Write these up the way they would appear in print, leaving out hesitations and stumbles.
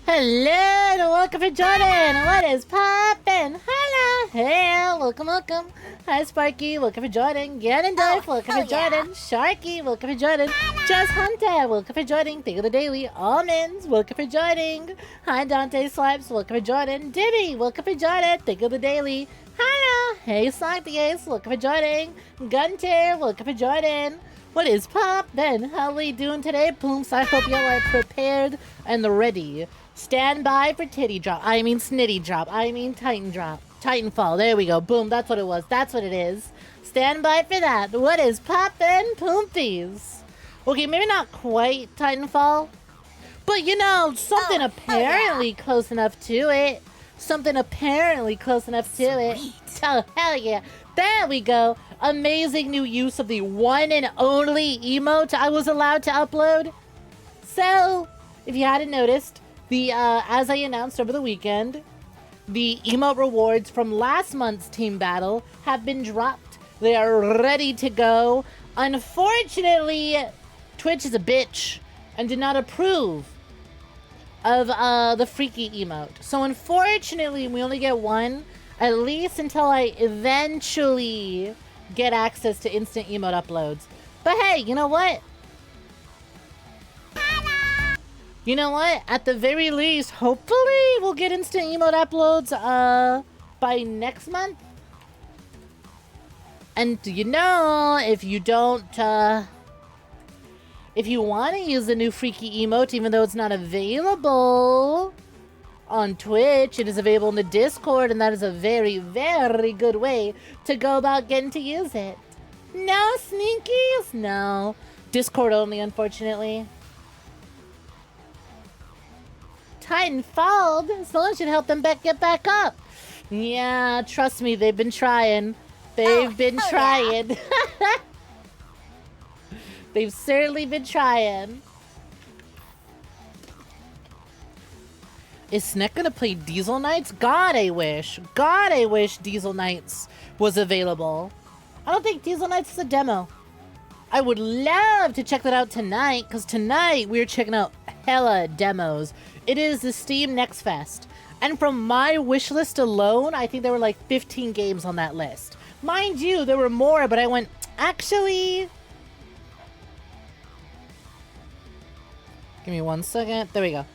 Hello and welcome for Jordan. What is poppin'? Hello. Hey, welcome. Hi, Sparky. Welcome for Jordan. Ganondorf. Welcome for Jordan. Sharky. Welcome for Jordan. Just Hunter. Welcome for Jordan. Think of the Daily. Almonds. Welcome for Jordan. Hi, Dante Swipes. Welcome for Jordan. Dibby. Welcome for Jordan. Think of the Daily. Hello. Hey, Snek VOD. Welcome for Jordan. Gunter. Welcome for Jordan. What is poppin'? How are we doing today, Pooms? I hope you all are prepared and ready. Stand by for titty drop. I mean snitty drop. I mean titan drop. Titanfall. There we go. Boom. That's what it was. That's what it is. Stand by for that. What is poppin', Poompies? Okay, maybe not quite Titanfall. But, you know, something apparently close enough to it. Something apparently close enough to it. Oh, hell yeah. There we go. Amazing new use of the one and only emote I was allowed to upload. So, if you hadn't noticed, as I announced over the weekend, the emote rewards from last month's team battle have been dropped. They are ready to go. Unfortunately, Twitch is a bitch and did not approve of the freaky emote. So unfortunately, we only get one, at least until I eventually get access to instant emote uploads. But hey, you know what? You know what? At the very least, hopefully we'll get instant emote uploads by next month. And you know, if you don't, if you want to use the new freaky emote, even though it's not available on Twitch, it is available in the Discord, and that is a very, very good way to go about getting to use it. No sneakies? No. Discord only, unfortunately. Titanfall? Someone should help them get back up. Yeah, trust me, they've been trying. They've been trying. Yeah. They've certainly been trying. Is Snek gonna play Diesel Knights? God, I wish. God, I wish Diesel Knights was available. I don't think Diesel Knights is a demo. I would love to check that out tonight, because tonight we're checking out hella demos. It is the Steam Next Fest. And from my wish list alone, I think there were like 15 games on that list. Mind you, there were more, but I went, actually... Give me 1 second. There we go.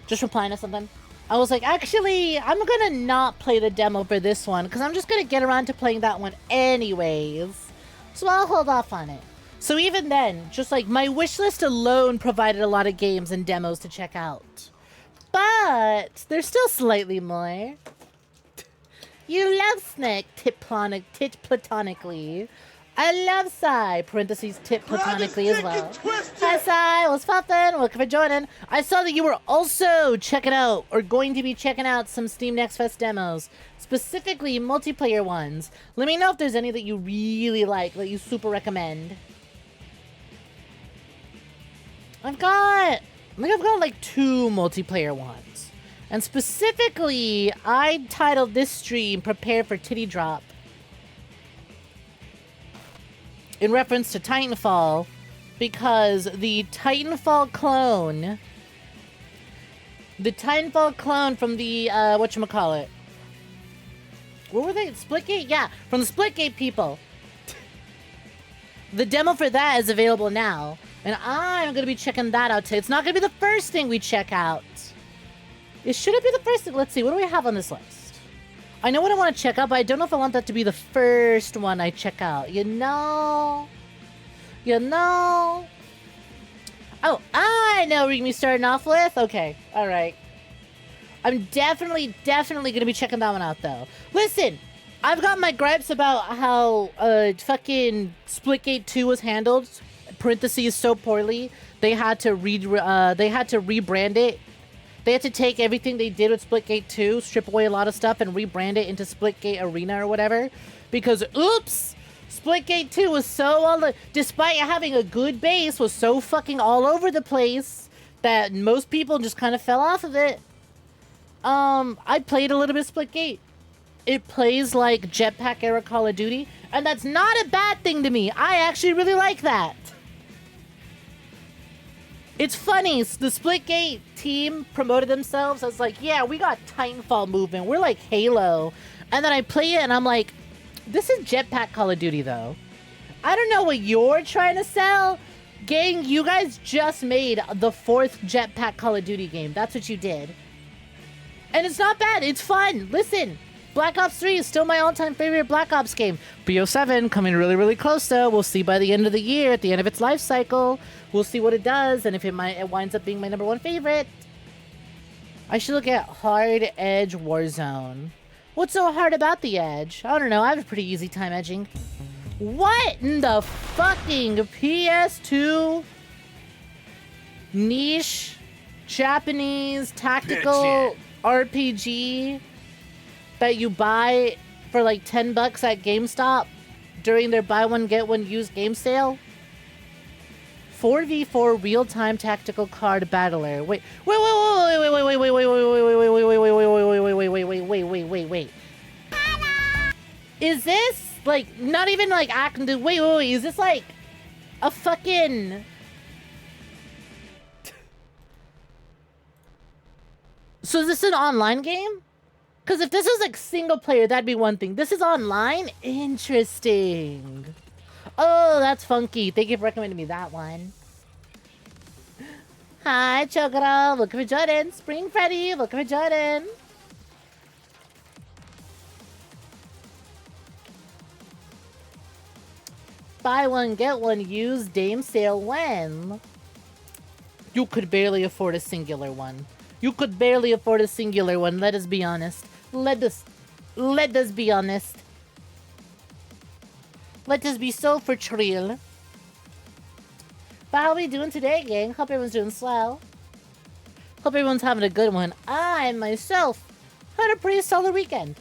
Just replying to something. I was like, actually, I'm gonna not play the demo for this one, because I'm just gonna get around to playing that one anyways. So I'll hold off on it. So even then, just like my wish list alone provided a lot of games and demos to check out. But there's still slightly more. You love Snek, tit platonically. I love Sai, parentheses, tit platonically as well. Hi Sai, what's poppin'? Welcome for joining. I saw that you were also checking out, or going to be checking out, some Steam Next Fest demos. Specifically, multiplayer ones. Let me know if there's any that you really like, that you super recommend. I've got like 2 multiplayer ones. And specifically, I titled this stream, Prepare for Titty Drop, in reference to Titanfall, because the Titanfall clone from the, whatchamacallit. What were they? Splitgate? Yeah, from the Splitgate people. The demo for that is available now. And I'm going to be checking that out today. It's not going to be the first thing we check out. Should it be the first thing? Let's see. What do we have on this list? I know what I want to check out, but I don't know if I want that to be the first one I check out. You know? Oh, I know we're going to be starting off with. Okay. All right. I'm definitely going to be checking that one out, though. Listen. I've got my gripes about how fucking Splitgate 2 was handled. Parentheses so poorly. They had to rebrand it. They had to take everything they did with Splitgate 2, strip away a lot of stuff, and rebrand it into Splitgate Arena or whatever. Because, oops! Splitgate 2 was so despite having a good base, was so fucking all over the place that most people just kind of fell off of it. I played a little bit of Splitgate. It plays like Jetpack era Call of Duty, and that's not a bad thing to me. I actually really like that. It's funny, the Splitgate team promoted themselves as like, yeah, we got Titanfall movement. We're like Halo. And then I play it and I'm like, this is Jetpack Call of Duty though. I don't know what you're trying to sell. Gang, you guys just made the 4th Jetpack Call of Duty game. That's what you did. And it's not bad. It's fun. Listen, Black Ops 3 is still my all-time favorite Black Ops game. BO7 coming really, really close though. We'll see by the end of the year, at the end of its life cycle. We'll see what it does and if it winds up being my #1 favorite. I should look at Hard Edge Warzone. What's so hard about the edge? I don't know. I have a pretty easy time edging. What in the fucking PS2 niche Japanese tactical RPG that you buy for like $10 at GameStop during their buy one get one used game sale? 4v4 real-time tactical card battler. Wait. Is this like not even like acting? Wait. Is this like a fucking? So is this an online game? Because if this was like single player, that'd be one thing. This is online? Interesting. Oh, that's funky. Thank you for recommending me that one. Hi, 𝐶𝐤, welcome to Jordan. Spring Freddy, welcome to Jordan. Buy one, get one used game sale when? You could barely afford a singular one. You could barely afford a singular one, let us be honest. Let us be honest. Let us be so for real. But how are we doing today, gang? Hope everyone's doing swell. Hope everyone's having a good one. I, myself, had a pretty solid weekend.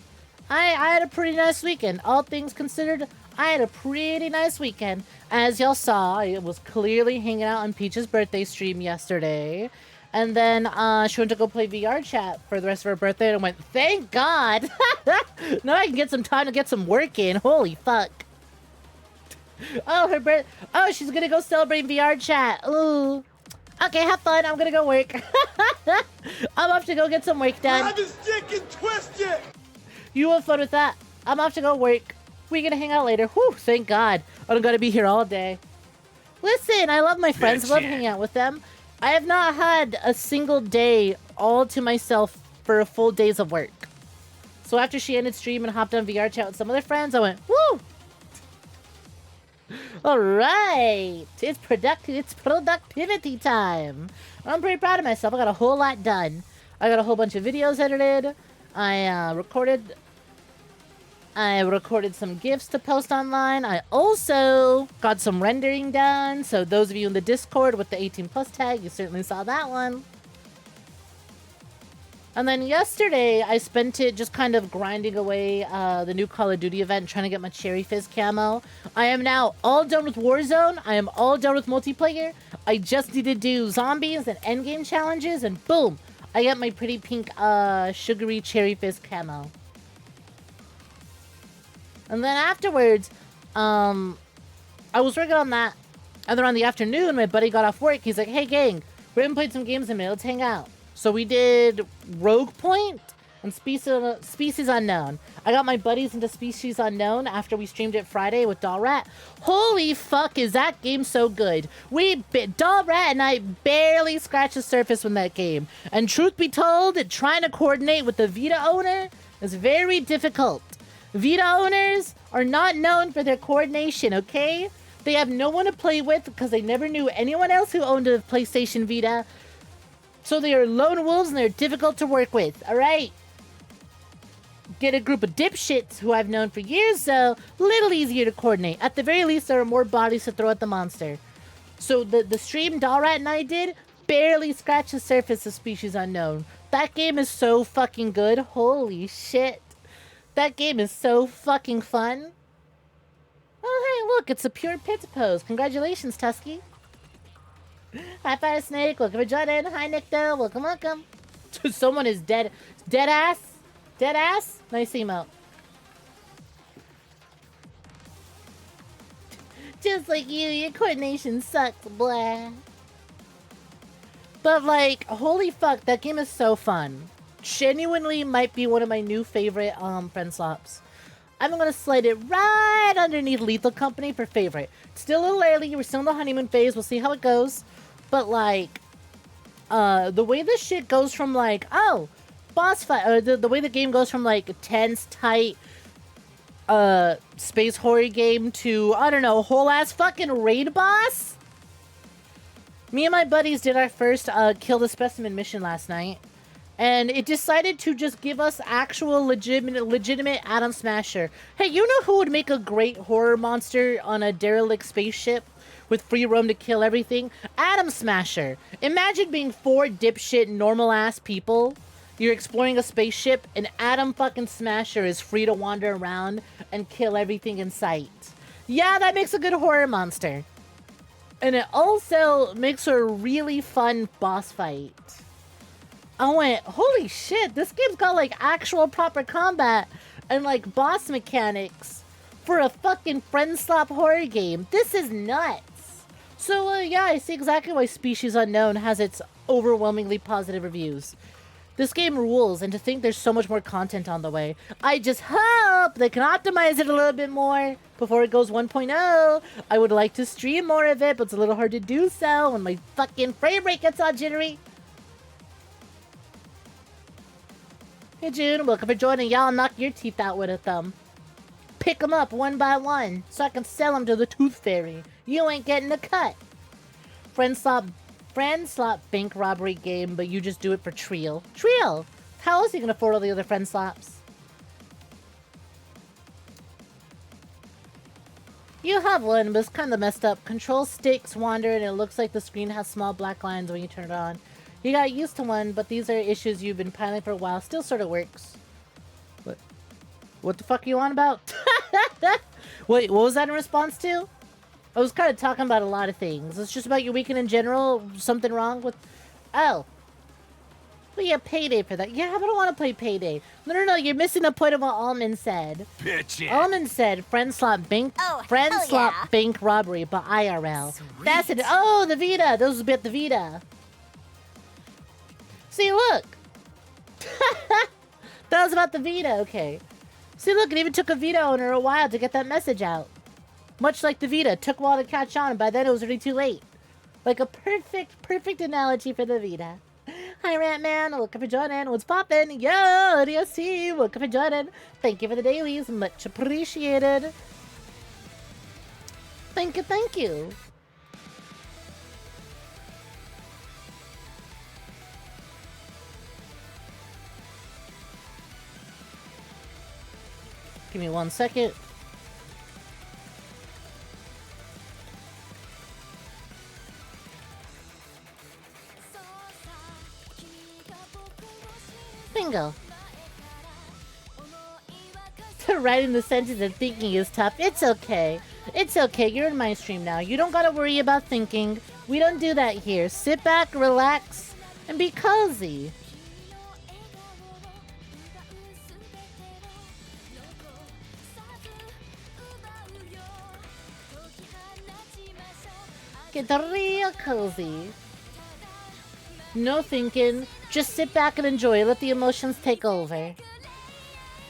I had a pretty nice weekend. All things considered, I had a pretty nice weekend. As y'all saw, I was clearly hanging out on Peach's birthday stream yesterday. And then she went to go play VR chat for the rest of her birthday and I went, thank God! Now I can get some time to get some work in. Holy fuck. Oh, she's gonna go celebrate VR chat. Ooh. Okay, have fun. I'm gonna go work. I'm off to go get some work done. Grab his dick and twist it! You have fun with that. I'm off to go work. We're gonna hang out later. Whew, thank God. I don't gotta be here all day. Listen, I love my friends. I love hanging out with them. I have not had a single day all to myself for a full days of work. So after she ended stream and hopped on VR chat with some other friends, I went, woo! Alright! It's productivity time! I'm pretty proud of myself. I got a whole lot done. I got a whole bunch of videos edited. I recorded some GIFs to post online. I also got some rendering done. So those of you in the Discord with the 18+ tag, you certainly saw that one. And then yesterday, I spent it just kind of grinding away the new Call of Duty event, trying to get my Cherry Fizz camo. I am now all done with Warzone. I am all done with multiplayer. I just need to do zombies and endgame challenges, and boom, I get my pretty pink sugary Cherry Fizz camo. And then afterwards, I was working on that. And then on the afternoon, my buddy got off work. He's like, hey, gang, we haven't played some games in a minute. Let's hang out. So we did Rogue Point and Species Unknown. I got my buddies into Species Unknown after we streamed it Friday with Dollrat. Holy fuck, is that game so good. Dollrat and I barely scratched the surface with that game. And truth be told, trying to coordinate with the Vita owner is very difficult. Vita owners are not known for their coordination, okay? They have no one to play with because they never knew anyone else who owned a PlayStation Vita. So they are lone wolves and they're difficult to work with, alright? Get a group of dipshits who I've known for years, so a little easier to coordinate. At the very least, there are more bodies to throw at the monster. So the stream Dollrat and I did barely scratched the surface of Species Unknown. That game is so fucking good. Holy shit. That game is so fucking fun. Oh, hey, look, it's a pure pits pose. Congratulations, Tusky. Hi, Fire Snake. Welcome to Jordan. Hi, Nicto. Welcome, welcome. Someone is dead. Dead ass? Dead ass? Nice emote. Just like you, your coordination sucks, blah. But like, holy fuck, that game is so fun. Genuinely might be one of my new favorite friend slops. I'm gonna slide it right underneath Lethal Company for favorite. It's still a little early, we're still in the honeymoon phase, we'll see how it goes. But like, the way this shit goes from like, oh, boss fight, or the way the game goes from like tense, tight, space horror game to, I don't know, whole ass fucking raid boss? Me and my buddies did our first Kill the Specimen mission last night. And it decided to just give us actual legitimate Atom Smasher. Hey, you know who would make a great horror monster on a derelict spaceship with free roam to kill everything? Atom Smasher. Imagine being 4 dipshit normal ass people. You're exploring a spaceship and Atom fucking Smasher is free to wander around and kill everything in sight. Yeah, that makes a good horror monster. And it also makes a really fun boss fight. I went, holy shit, this game's got like actual proper combat and like boss mechanics for a fucking friend slop horror game. This is nuts. So yeah, I see exactly why Species Unknown has its overwhelmingly positive reviews. This game rules, and to think there's so much more content on the way. I just hope they can optimize it a little bit more before it goes 1.0. I would like to stream more of it, but it's a little hard to do so when my fucking frame rate gets all jittery. Hey June, welcome for joining. Y'all knock your teeth out with a thumb. Pick them up one by one so I can sell them to the Tooth Fairy. You ain't getting a cut. Friend slop bank robbery game, but you just do it for Triel. Triel! How else are you gonna afford all the other friend slops? You have one, but it's kind of messed up. Control sticks wander and it looks like the screen has small black lines when you turn it on. You got used to one, but these are issues you've been piling for a while. Still sort of works. What the fuck are you on about? Wait, what was that in response to? I was kind of talking about a lot of things. It's just about your weekend in general. Something wrong with... Oh. Well, yeah, Payday for that. Yeah, but I don't want to play Payday. No, you're missing the point of what Almond said. Bitch. Almond said friend slop bank bank robbery, but IRL. Sweet. That's it. Oh, the Vita. Those would be at the Vita. See, look. That was about the Vita. Okay. See, look, it even took a Vita owner a while to get that message out. Much like the Vita, took a while to catch on, and by then it was already too late. Like a perfect analogy for the Vita. Hi, Rantman. Welcome for joining. What's poppin'? Yo, DST. Welcome for joining. Thank you for the dailies. Much appreciated. Thank you. Give me 1 second. Bingo. Writing the sentence and thinking is tough. It's okay. It's okay. You're in my stream now. You don't gotta worry about thinking. We don't do that here. Sit back, relax, and be cozy. Get real cozy. No thinking. Just sit back and enjoy. Let the emotions take over.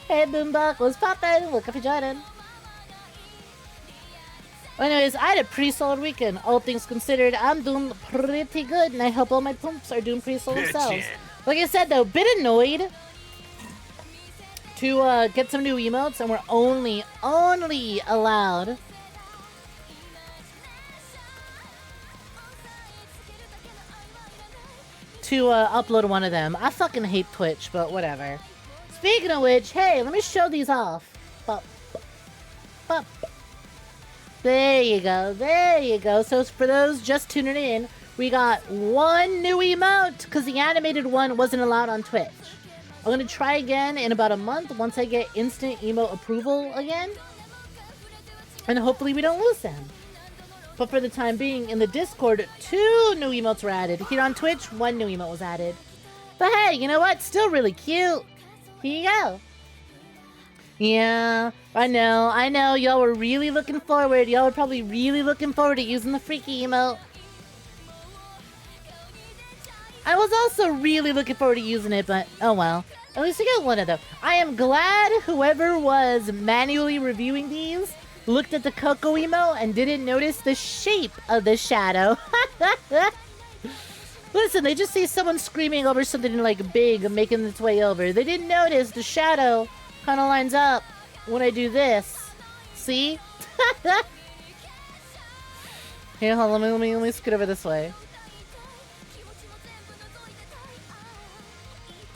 Hey, Boombuck, what's poppin'? Welcome for joining. Anyways, I had a pretty solid weekend. All things considered, I'm doing pretty good, and I hope all my pumps are doing pretty solid themselves. Like I said, though, bit annoyed to get some new emotes, and we're only allowed to upload one of them. I fucking hate Twitch, but whatever. Speaking of which, hey, let me show these off. Bop, bop. There you go. So for those just tuning in, we got one new emote because the animated one wasn't allowed on Twitch. I'm gonna try again in about a month once I get instant emote approval again. And hopefully we don't lose them. But for the time being, in the Discord, 2 new emotes were added. Here on Twitch, 1 new emote was added. But hey, you know what? Still really cute. Here you go. Yeah, I know. Y'all were really looking forward. Y'all were probably really looking forward to using the freaky emote. I was also really looking forward to using it, but oh well. At least I got one of them. I am glad whoever was manually reviewing these looked at the 𝐶𝐞𝐤 and didn't notice the shape of the shadow. Listen, they just see someone screaming over something like big making its way over. They didn't notice the shadow kind of lines up when I do this. See? Here, hold on, let me scoot over this way.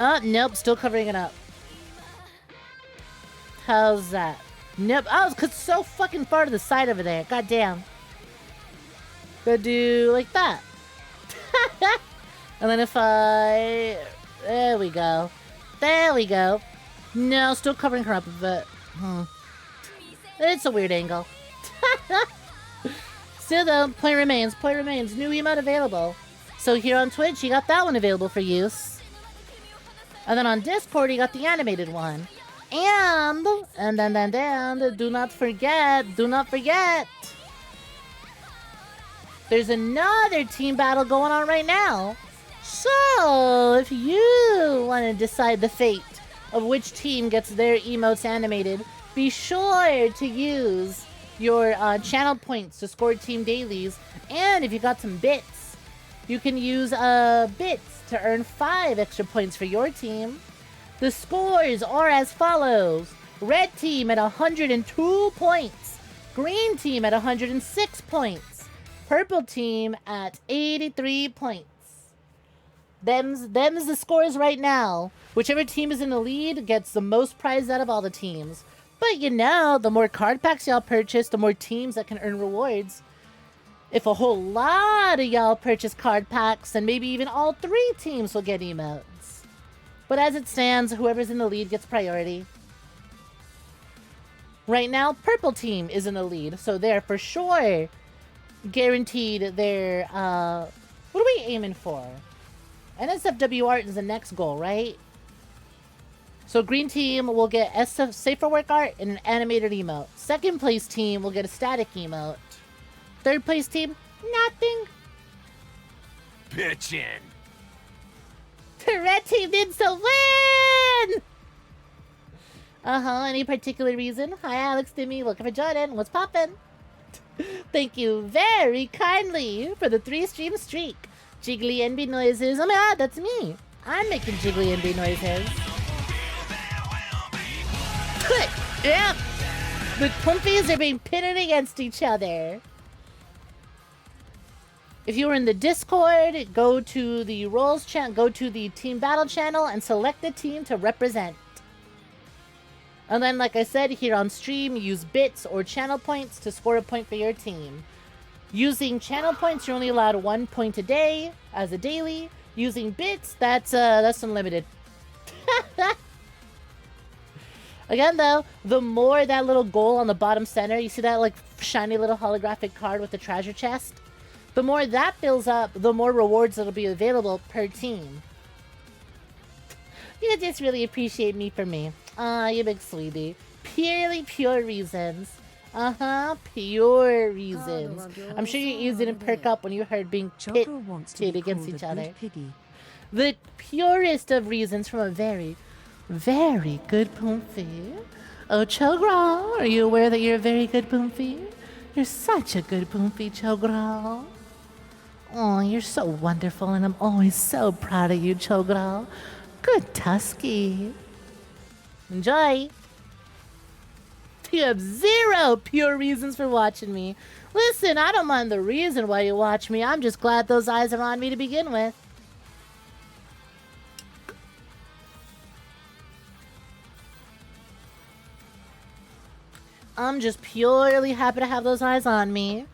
Oh, nope, still covering it up. How's that? Nope. Oh, it's 'cause it's so fucking far to the side over there. God damn. Go do like that. And then if I... There we go. There we go. No, still covering her up a bit. It's a weird angle. Still though, point remains. Point remains. New emote available. So here on Twitch, you got that one available for use. And then on Discord, you got the animated one. And do not forget, there's another team battle going on right now. So, if you want to decide the fate of which team gets their emotes animated, be sure to use your channel points to score team dailies. And if you got some bits, you can use bits to earn 5 extra points for your team. The scores are as follows. Red team at 102 points. Green team at 106 points. Purple team at 83 points. Them's the scores right now. Whichever team is in the lead gets the most prize out of all the teams. But you know, the more card packs y'all purchase, the more teams that can earn rewards. If a whole lot of y'all purchase card packs, then maybe even all 3 teams will get emotes. But as it stands, whoever's in the lead gets priority. Right now, purple team is in the lead, so they're for sure guaranteed their, what are we aiming for? NSFW art is the next goal, right? So green team will get SF safer work art and an animated emote. Second place team will get a static emote. Third place team, nothing. Bitchin'. The red team did so win! Any particular reason? Hi, Alex, Timmy, welcome for Jordan. What's poppin'? Thank you very kindly for the 3-stream streak. Jiggly NB noises. Oh my god, that's me. I'm making jiggly NB noises. Yep. The Pumpies are being pitted against each other. If you were in the Discord, go to the roles channel, go to the team battle channel and select the team to represent. And then, like I said, here on stream, use bits or channel points to score a point for your team. Using channel points, you're only allowed 1 point a day as a daily. Using bits, that's unlimited. Again, though, the more that little goal on the bottom center, you see that like shiny little holographic card with the treasure chest? The more that fills up, the more rewards that'll be available per team. You just really appreciate me for me. Ah, you big sweetie. Purely pure reasons. Pure reasons. I'm sure your ears didn't perk up when you heard being pitted against each other. The purest of reasons from a very, very good Poomfy. Oh, 𝐶𝐤, are you aware that you're a very good Poomfy? You're such a good Poomfy, 𝐶𝐤. Oh, you're so wonderful, and I'm always so proud of you, 𝐶𝐤. Good Tusky. Enjoy. You have 0 pure reasons for watching me. Listen, I don't mind the reason why you watch me. I'm just glad those eyes are on me to begin with. I'm just purely happy to have those eyes on me.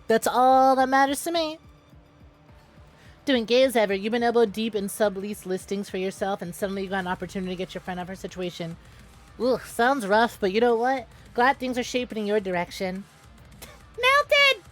That's all that matters to me. Doing gay as ever, you've been elbow deep in sublease listings for yourself and suddenly you got an opportunity to get your friend out of her situation. Ugh, sounds rough, but you know what? Glad things are shaping in your direction. Melted!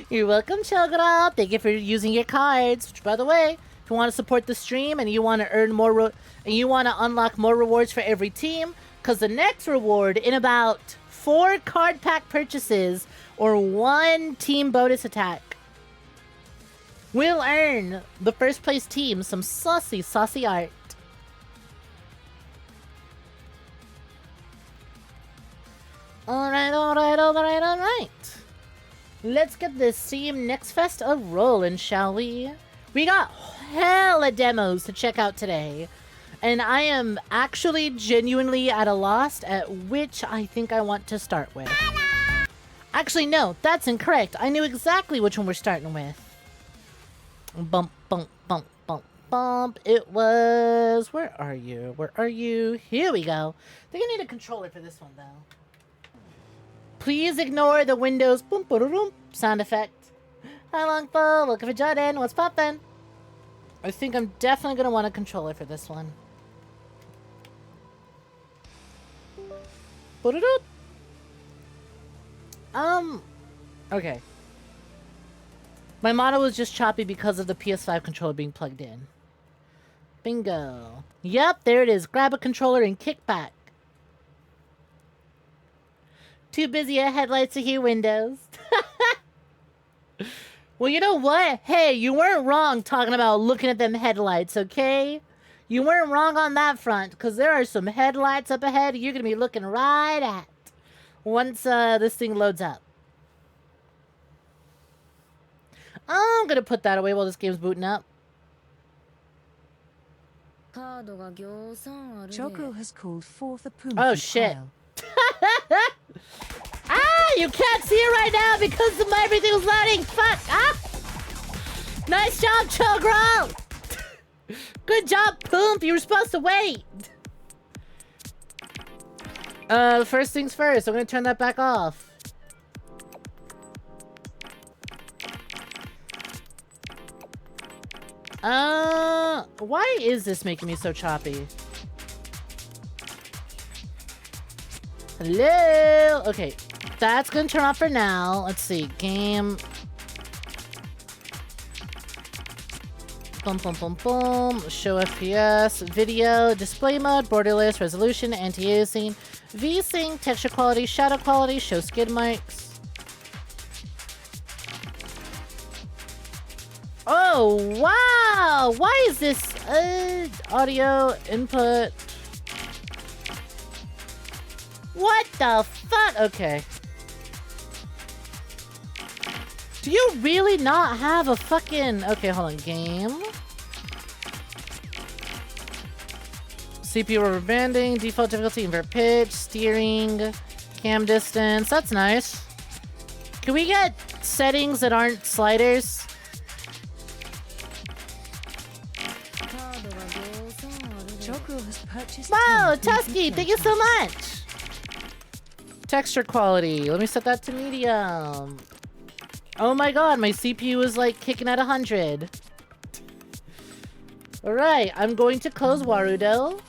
You're welcome, 𝐶𝐤. Thank you for using your cards. Which, by the way, if you want to support the stream and you want to earn more and you want to unlock more rewards for every team, because the next reward in about 4 card pack purchases or 1 team bonus attack. will earn the first place team some saucy, saucy art. Alright, alright, alright, alright. Let's get this Steam Next Fest a rolling, shall we? We got hella demos to check out today. And I am actually genuinely at a loss at which I think I want to start with. Actually, no, that's incorrect. I knew exactly which one we're starting with. Bump, bump, bump, bump, bump. It was... Where are you? Where are you? Here we go. I think I need a controller for this one, though. Please ignore the Windows boom, boom, boom sound effect. Hi, Longfo. Welcome to Jordan. What's poppin'? I think I'm definitely going to want a controller for this one. Okay. My model was just choppy because of the PS5 controller being plugged in. Bingo. Yep, there it is. Grab a controller and kick back. Too busy at headlights to hear windows. Well, you know what? Hey, you weren't wrong talking about looking at them headlights, okay? You weren't wrong on that front, because there are some headlights up ahead you're going to be looking right at once this thing loads up. I'm going to put that away while this game's booting up. Choco has called forth a Puma. Oh, shit. Ah, you can't see it right now because of everything was loading. Fuck. Ah. Nice job, Chogro. Good job, Poomp. You were supposed to wait. First things first. I'm going to turn that back off. Why is this making me so choppy? Hello? Okay, that's gonna turn off for now. Let's see, game. Boom, boom, boom, boom. Show FPS, video, display mode, borderless, resolution, anti-aliasing, VSync, texture quality, shadow quality, show skid marks. Oh, wow! Why is this audio input? What the fuck? Okay. Do you really not have a fucking... Okay, hold on. Game. CPU rubber banding, default difficulty, invert pitch, steering, cam distance. That's nice. Can we get settings that aren't sliders? Wow, Tusky, thank you so much. Texture quality. Let me set that to medium. Oh my god, my CPU is like kicking at 100. Alright, I'm going to close Warudo.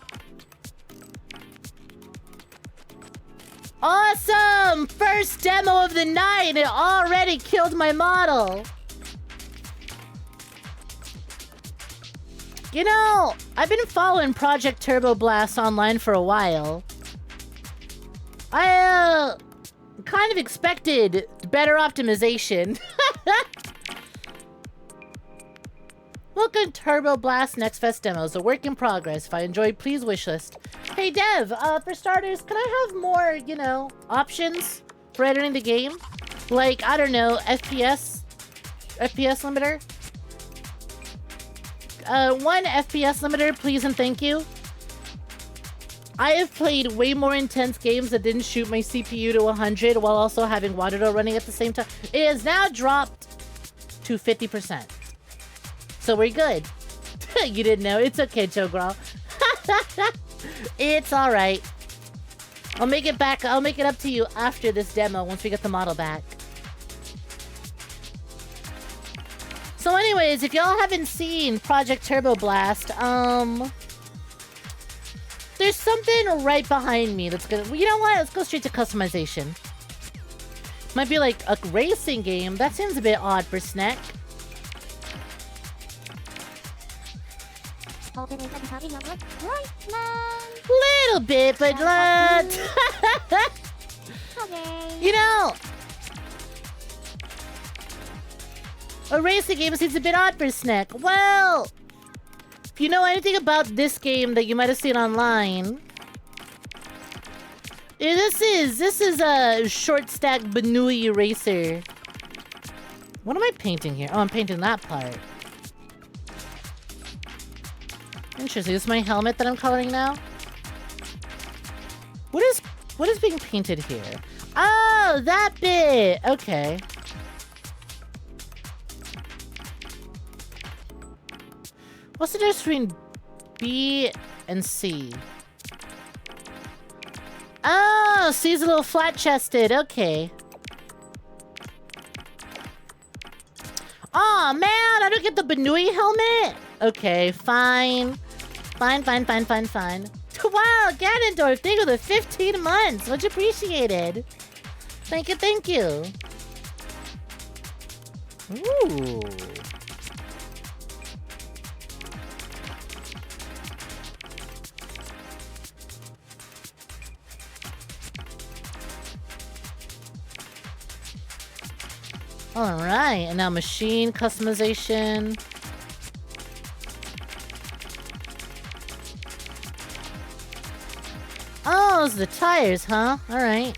Awesome! First demo of the night and it already killed my model. You know, I've been following Project TurboBlast online for a while. I, kind of expected better optimization. Welcome to TurboBlast Next Fest Demos, a work in progress. If I enjoyed, please wishlist. Hey Dev, for starters, can I have more, you know, options for editing the game? Like, I don't know, FPS limiter? One FPS limiter, please and thank you. I have played way more intense games that didn't shoot my CPU to 100 while also having Warudo running at the same time. It has now dropped to 50%. So we're good. You didn't know. It's okay, Chogro. It's alright. I'll make it back. I'll make it up to you after this demo once we get the model back. So anyways, if y'all haven't seen Project TurboBlast, there's something right behind me that's gonna... You know what? Let's go straight to customization. Might be like a racing game. That seems a bit odd for Snek. Little bit, but you know... A racing game seems a bit odd for Snek. Well, if you know anything about this game that you might have seen online, this is a short stack Banui racer. What am I painting here? Oh, I'm painting that part. Interesting. This is my helmet that I'm coloring now. What is being painted here? Oh, that bit. Okay. What's the difference between B and C? Oh, C's a little flat-chested. Okay. Aw, man, I don't get the Banui helmet? Okay, fine. Fine. Wow, Ganondorf, thank you for the 15 months. Much appreciated. Thank you. Ooh. Alright, and now machine customization. Oh, those are the tires, huh? Alright.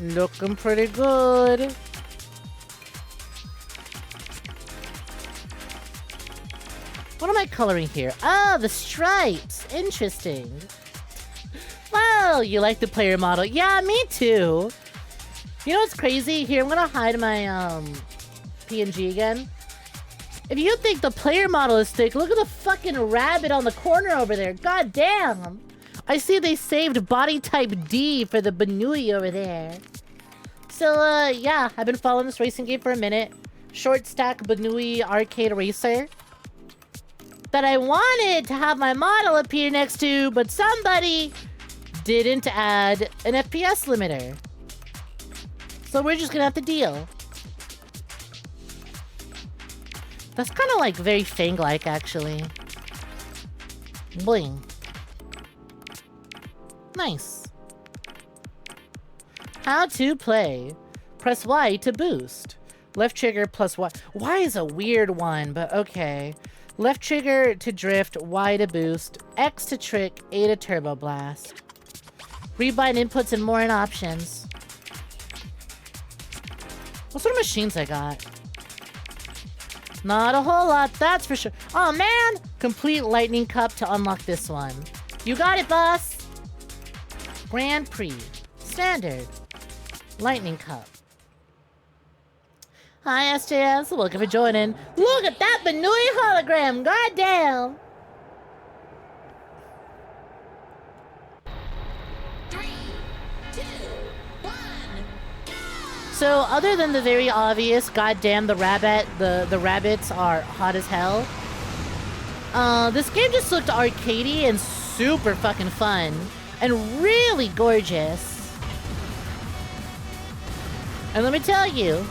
Looking pretty good. What am I coloring here? Ah, the stripes. Interesting. Wow, you like the player model. Yeah, me too. You know what's crazy? Here, I'm gonna hide my PNG again. If you think the player model is thick, look at the fucking rabbit on the corner over there. God damn. I see they saved body type D for the Banui over there. So, yeah, I've been following this racing game for a minute. Short stack Banui arcade racer. That I wanted to have my model appear next to, but somebody didn't add an FPS limiter. So we're just gonna have to deal. That's kind of like very Fang-like, actually. Bling. Nice. How to play. Press Y to boost. Left trigger plus Y. Y is a weird one, but okay. Left trigger to drift, Y to boost, X to trick, A to turbo blast. Rebind inputs and more in options. What sort of machines I got? Not a whole lot, that's for sure. Oh man! Complete lightning cup to unlock this one. You got it, boss! Grand Prix. Standard. Lightning cup. Hi, SJS. Welcome for joining. Look at that Banui hologram! Goddamn! 3, 2, 1, go! So, other than the very obvious, goddamn the rabbits are hot as hell. This game just looked arcadey and super fucking fun. And really gorgeous. And let me tell you,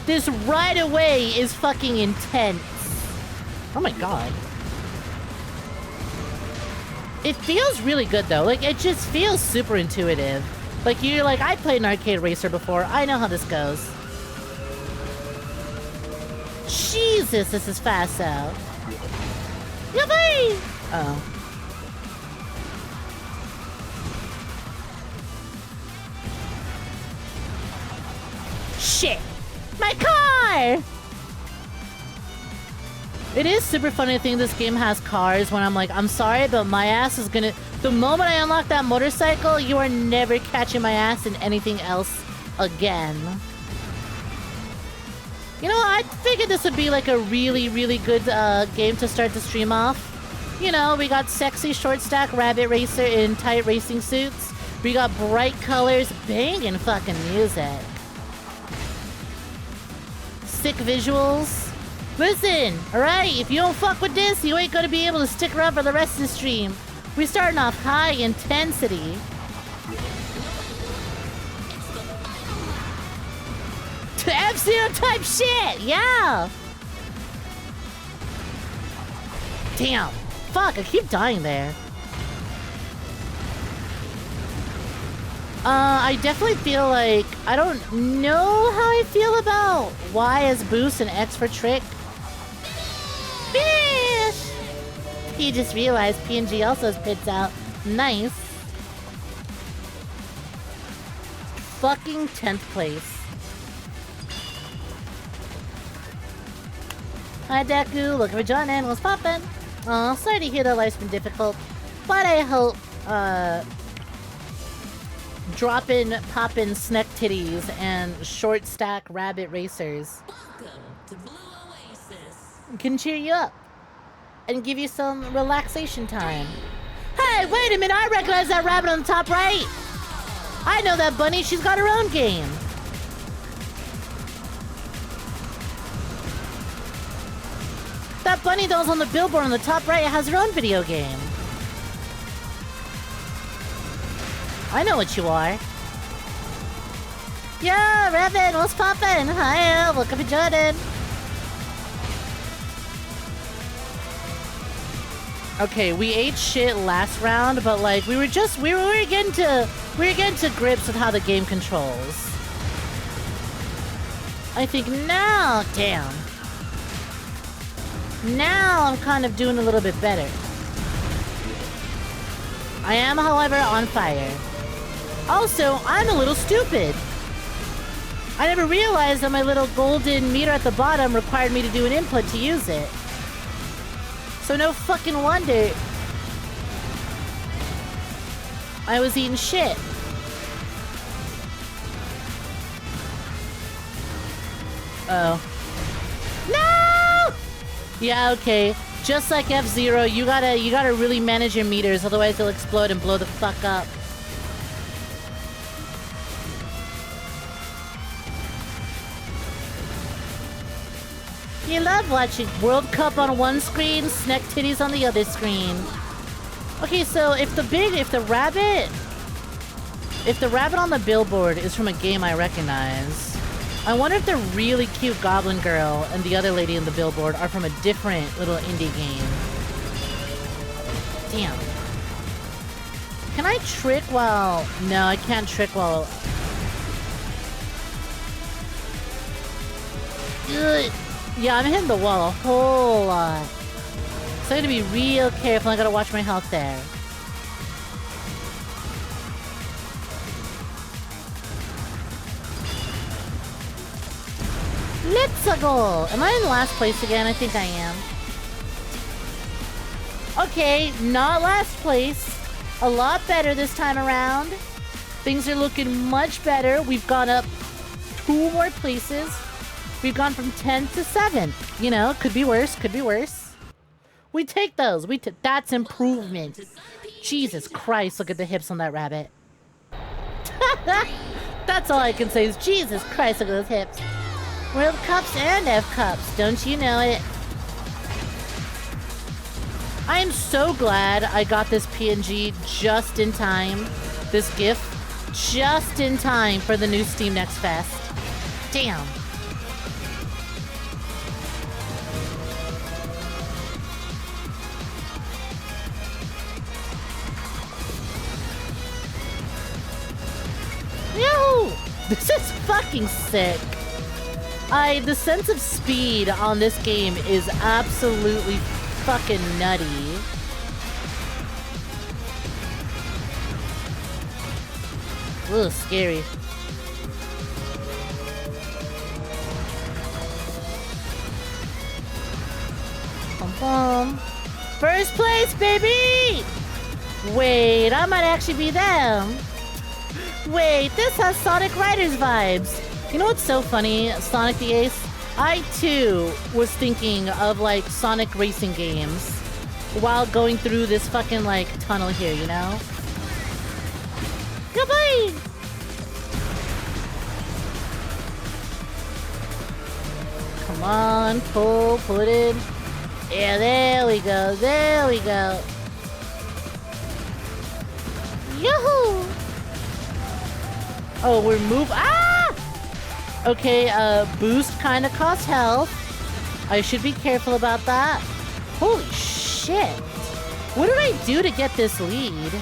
this right away is fucking intense. Oh my god. It feels really good though. Like, it just feels super intuitive. Like, you're like, I played an arcade racer before. I know how this goes. Jesus, this is fast out. Yippee! Oh. Shit! My car! It is super funny to think this game has cars when I'm like, I'm sorry, but my ass is gonna... The moment I unlock that motorcycle, you are never catching my ass in anything else again. You know, I figured this would be like a really, really good game to start the stream off. You know, we got sexy short stack rabbit racer in tight racing suits. We got bright colors, banging fucking music. Sick visuals. Listen, alright, if you don't fuck with this, you ain't gonna be able to stick around for the rest of the stream. We're starting off high intensity. F-Zero type shit, yeah! Damn, fuck, I keep dying there. I definitely feel like I don't know how I feel about Y as boost and X for trick. Finish! You just realized PNG also spits out. Nice. Fucking 10th place. Hi Deku, looking for joining. What's poppin'? Aw, sorry to hear that life's been difficult, but I hope dropping, poppin' Snek titties and short stack rabbit racers Welcome to Blue Oasis. can cheer you up and give you some relaxation time. Hey, wait a minute! I recognize that rabbit on the top right. I know that bunny. She's got her own game. That bunny that was on the billboard on the top right has her own video game. I know what you are. Yo, Rabbit, what's poppin'? Hi, welcome to Jordan. Okay, we ate shit last round, but like we were getting to grips with how the game controls. I think now, damn. Now I'm kind of doing a little bit better. I am, however, on fire. Also, I'm a little stupid. I never realized that my little golden meter at the bottom required me to do an input to use it. So no fucking wonder I was eating shit. Oh. No! Yeah, okay. Just like F-Zero, you gotta really manage your meters, otherwise they'll explode and blow the fuck up. You love watching World Cup on one screen, Snek titties on the other screen. Okay, so if the rabbit on the billboard is from a game I recognize, I wonder if the really cute goblin girl and the other lady in the billboard are from a different little indie game. Damn. Can I trick while... No, I can't trick while... Good. Yeah, I'm hitting the wall a whole lot. So I gotta be real careful. I gotta watch my health there. Let's go! Am I in last place again? I think I am. Okay, not last place. A lot better this time around. Things are looking much better. We've gone up 2 more places. We've gone from 10 to 7. You know, could be worse, could be worse. We take those. That's improvement. Jesus Christ, look at the hips on that rabbit. That's all I can say is Jesus Christ, look at those hips. World Cups and F Cups, don't you know it? I am so glad I got this PNG just in time. This GIF just in time for the new Steam Next Fest. Damn. Yahoo! This is fucking sick. The sense of speed on this game is absolutely fucking nutty. Ugh, scary. Bum bum. First place, baby! Wait, I might actually be them. Wait, this has Sonic Riders vibes. You know what's so funny, Sonic the Ace? I too was thinking of like Sonic racing games while going through this fucking like tunnel here, you know? Goodbye! Come on, pull it in. Yeah, there we go, there we go. Yahoo! Oh, we're Ah! Okay, boost kinda costs health. I should be careful about that. Holy shit. What did I do to get this lead?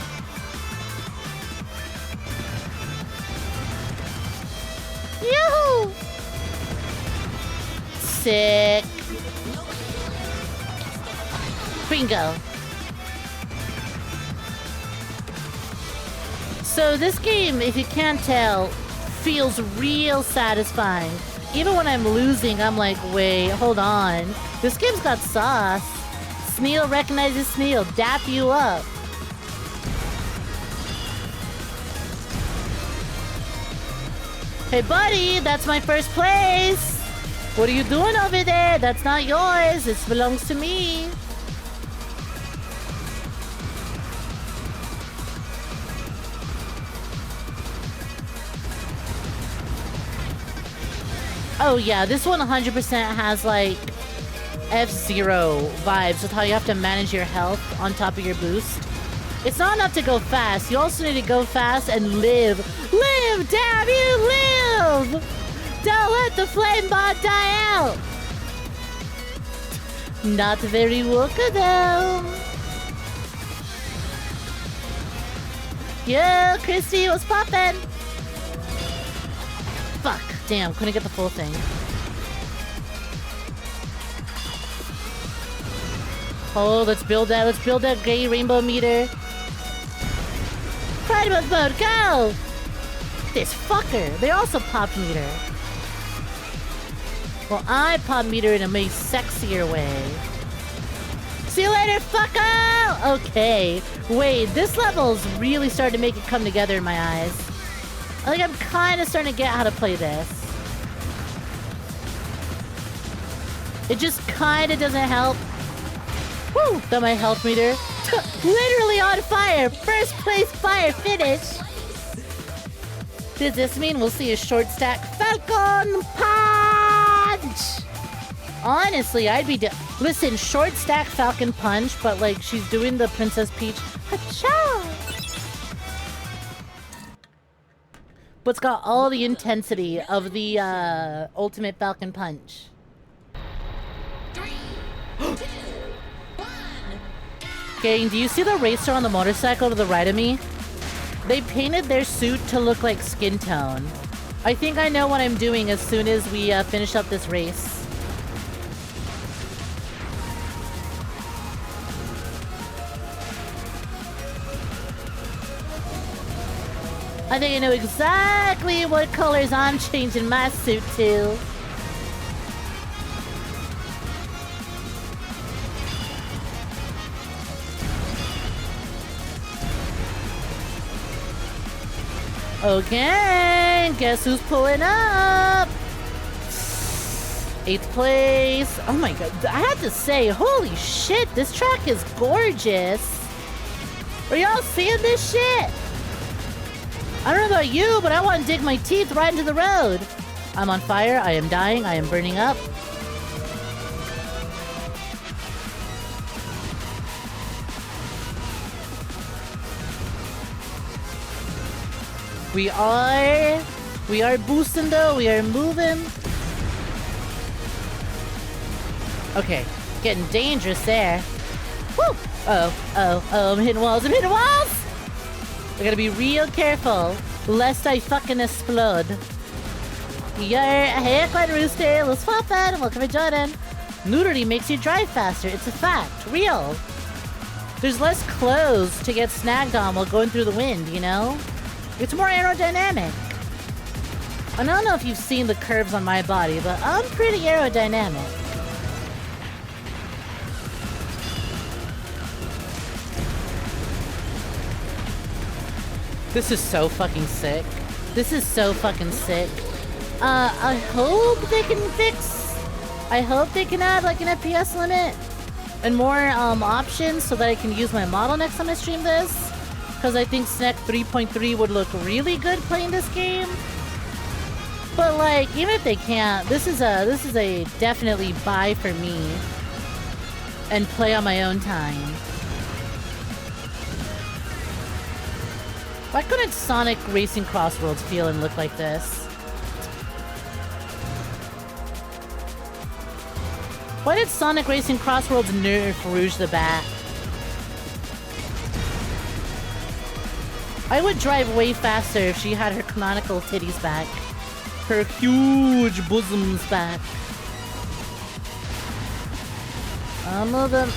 Sick. Bingo. So this game, if you can't tell, feels real satisfying. Even when I'm losing, I'm like, wait, hold on. This game's got sauce. Sneal recognizes Sneal. Dap you up. Hey, buddy, that's my first place. What are you doing over there? That's not yours. It belongs to me. Oh yeah, this one 100% has like F-Zero vibes with how you have to manage your health on top of your boost. It's not enough to go fast. You also need to go fast and live. Live, damn you, live! Don't let the flame bot die out. Not very Wooka though. Yo, Christy, what's poppin'? Fuck. Damn, couldn't get the full thing. Oh, let's build that gray rainbow meter. Pride Month mode, go! This fucker, they also popped meter. Well, I pop meter in a much sexier way. See you later, fucko! Okay, wait, this level's really starting to make it come together in my eyes. I think I'm kind of starting to get how to play this. It just kind of doesn't help. Woo! Got my health meter. Literally on fire! First place fire finish! Does this mean we'll see a short stack Falcon Punch? Honestly, I'd be listen, short stack Falcon Punch, but like she's doing the Princess Peach. Hacha! But it's got all the intensity of the ultimate Falcon Punch. 3, 2, 1. Gang, do you see the racer on the motorcycle to the right of me? They painted their suit to look like skin tone. I think I know what I'm doing as soon as we finish up this race. I think I know exactly what colors I'm changing my suit to. Okay, guess who's pulling up? 8th place. Oh my god, I have to say, holy shit, this track is gorgeous. Are y'all seeing this shit? I don't know about you, but I want to dig my teeth right into the road. I'm on fire, I am dying, I am burning up. We are boosting though, we are moving. Okay, getting dangerous there. Woo! Oh, I'm hitting walls, I gotta be real careful, lest I fucking explode. Hey, Quite Rooster, let's pop that, welcome to Jordan. Nudity makes you drive faster, it's a fact, real. There's less clothes to get snagged on while going through the wind, you know? It's more aerodynamic. I don't know if you've seen the curves on my body, but I'm pretty aerodynamic. This is so fucking sick. This is so fucking sick. I hope they can fix... I hope they can add like an FPS limit and more options so that I can use my model next time I stream this. Because I think Snek 3.3 would look really good playing this game. But like, even if they can't, this is a definitely buy for me. And play on my own time. Why couldn't Sonic Racing Crossworlds feel and look like this? Why did Sonic Racing Crossworlds nerf Rouge the Bat? I would drive way faster if she had her canonical titties back. Her huge bosoms back. I'll move them.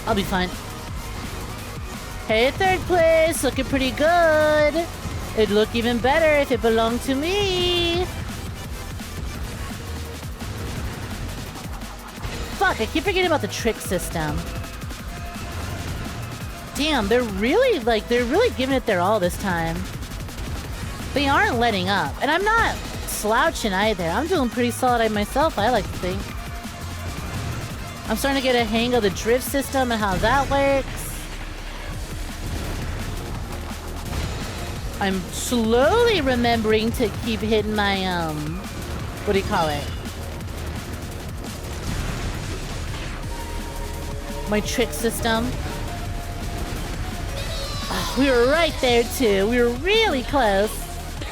I'll be fine. Hey, third place, looking pretty good. It'd look even better if it belonged to me. Fuck, I keep forgetting about the trick system. Damn, they're really giving it their all this time. They aren't letting up. And I'm not slouching either. I'm doing pretty solid myself, I like to think. I'm starting to get a hang of the drift system and how that works. I'm slowly remembering to keep hitting my, what do you call it? My trick system. Oh, we were right there too. We were really close.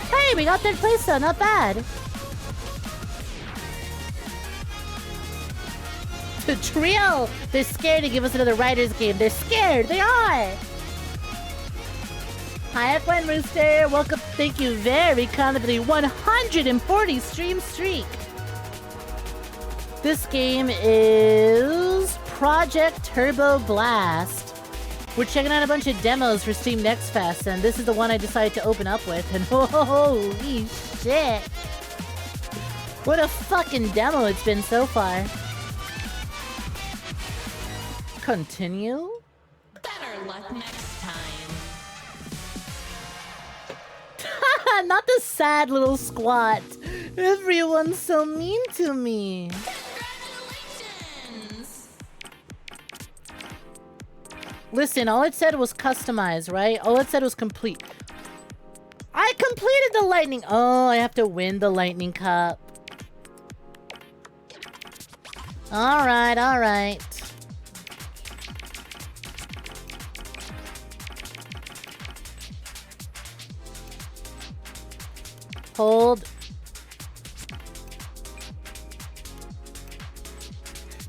Hey, we got third place though, not bad. The trio! They're scared to give us another writer's game. They're scared. They are. Hi, F1 Rooster. Welcome. Thank you very kindly for the 140 stream streak. This game is Project TurboBlast. We're checking out a bunch of demos for Steam Next Fest, and this is the one I decided to open up with. And holy shit! What a fucking demo it's been so far. Continue? Better luck next time. Not the sad little squat. Everyone's so mean to me. Congratulations! Listen, all it said was customize, right? All it said was complete. I completed the lightning. Oh, I have to win the lightning cup. All right, all right. Hold.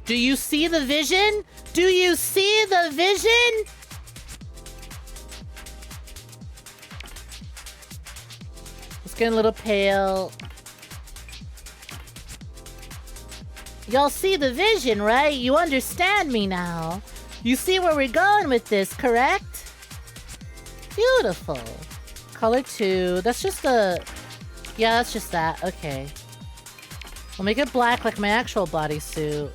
Do you see the vision? Do you see the vision? It's getting a little pale. Y'all see the vision, right? You understand me now. You see where we're going with this, correct? Beautiful. Color 2. That's just the... Yeah, that's just that. Okay. We'll make it black like my actual bodysuit.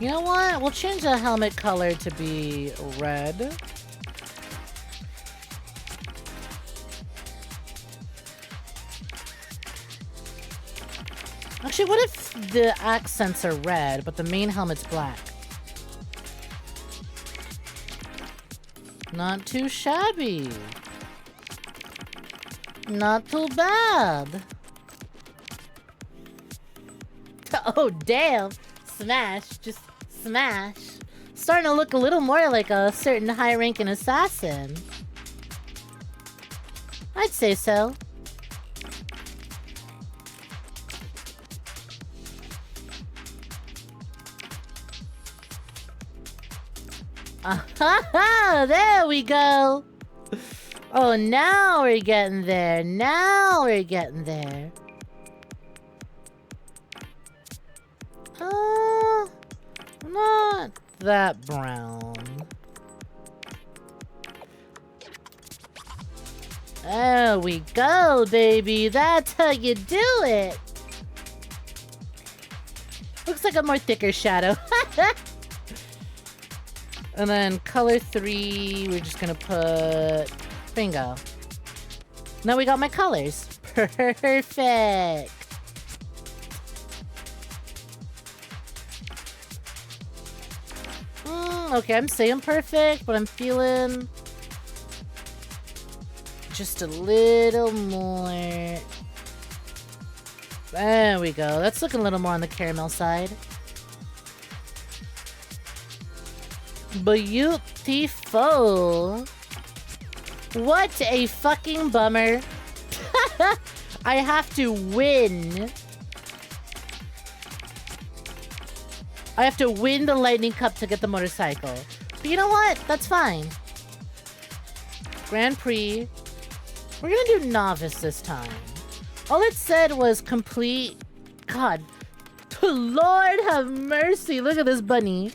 You know what? We'll change the helmet color to be red. Actually, what if the accents are red, but the main helmet's black? Not too shabby. Not too bad. Oh, damn. Smash. Just smash. Starting to look a little more like a certain high-ranking assassin. I'd say so. Ah-ha-ha! There we go! Oh, now we're getting there. Now we're getting there. Not that brown. There we go, baby. That's how you do it. Looks like a more thicker shadow. And then color 3, we're just gonna put... Bingo. Now we got my colors. Perfect. Okay, I'm saying perfect, but I'm feeling just a little more. There we go. That's looking a little more on the caramel side. Beautiful. What a fucking bummer. I have to win. I have to win the lightning cup to get the motorcycle. But you know what? That's fine. Grand Prix. We're gonna do novice this time. All it said was complete. God, Lord have mercy. Look at this bunny.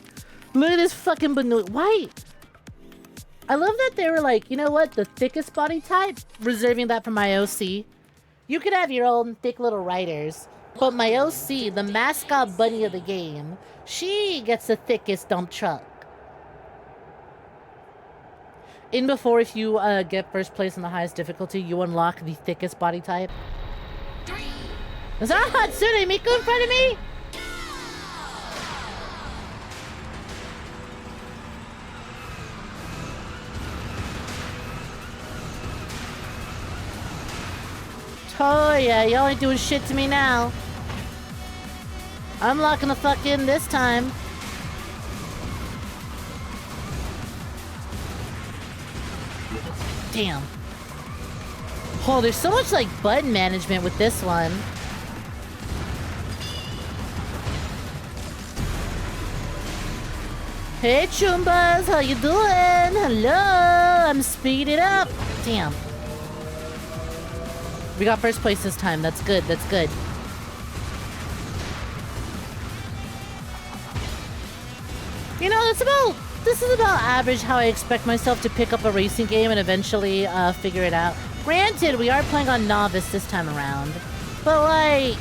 Look at this fucking bunny. Why? I love that they were like, you know what? The thickest body type, reserving that for my OC. You could have your own thick little riders, but my OC, the mascot bunny of the game, she gets the thickest dump truck. In before, if you get first place in the highest difficulty, you unlock the thickest body type. Is that Hatsune Miku in front of me? Oh yeah, y'all ain't doing shit to me now. I'm locking the fuck in this time. Damn. Oh, there's so much like button management with this one. Hey Chumbas, how you doing? Hello, I'm speeding up. Damn. We got first place this time. That's good. That's good. You know, this is about average how I expect myself to pick up a racing game and eventually figure it out. Granted, we are playing on novice this time around, but like,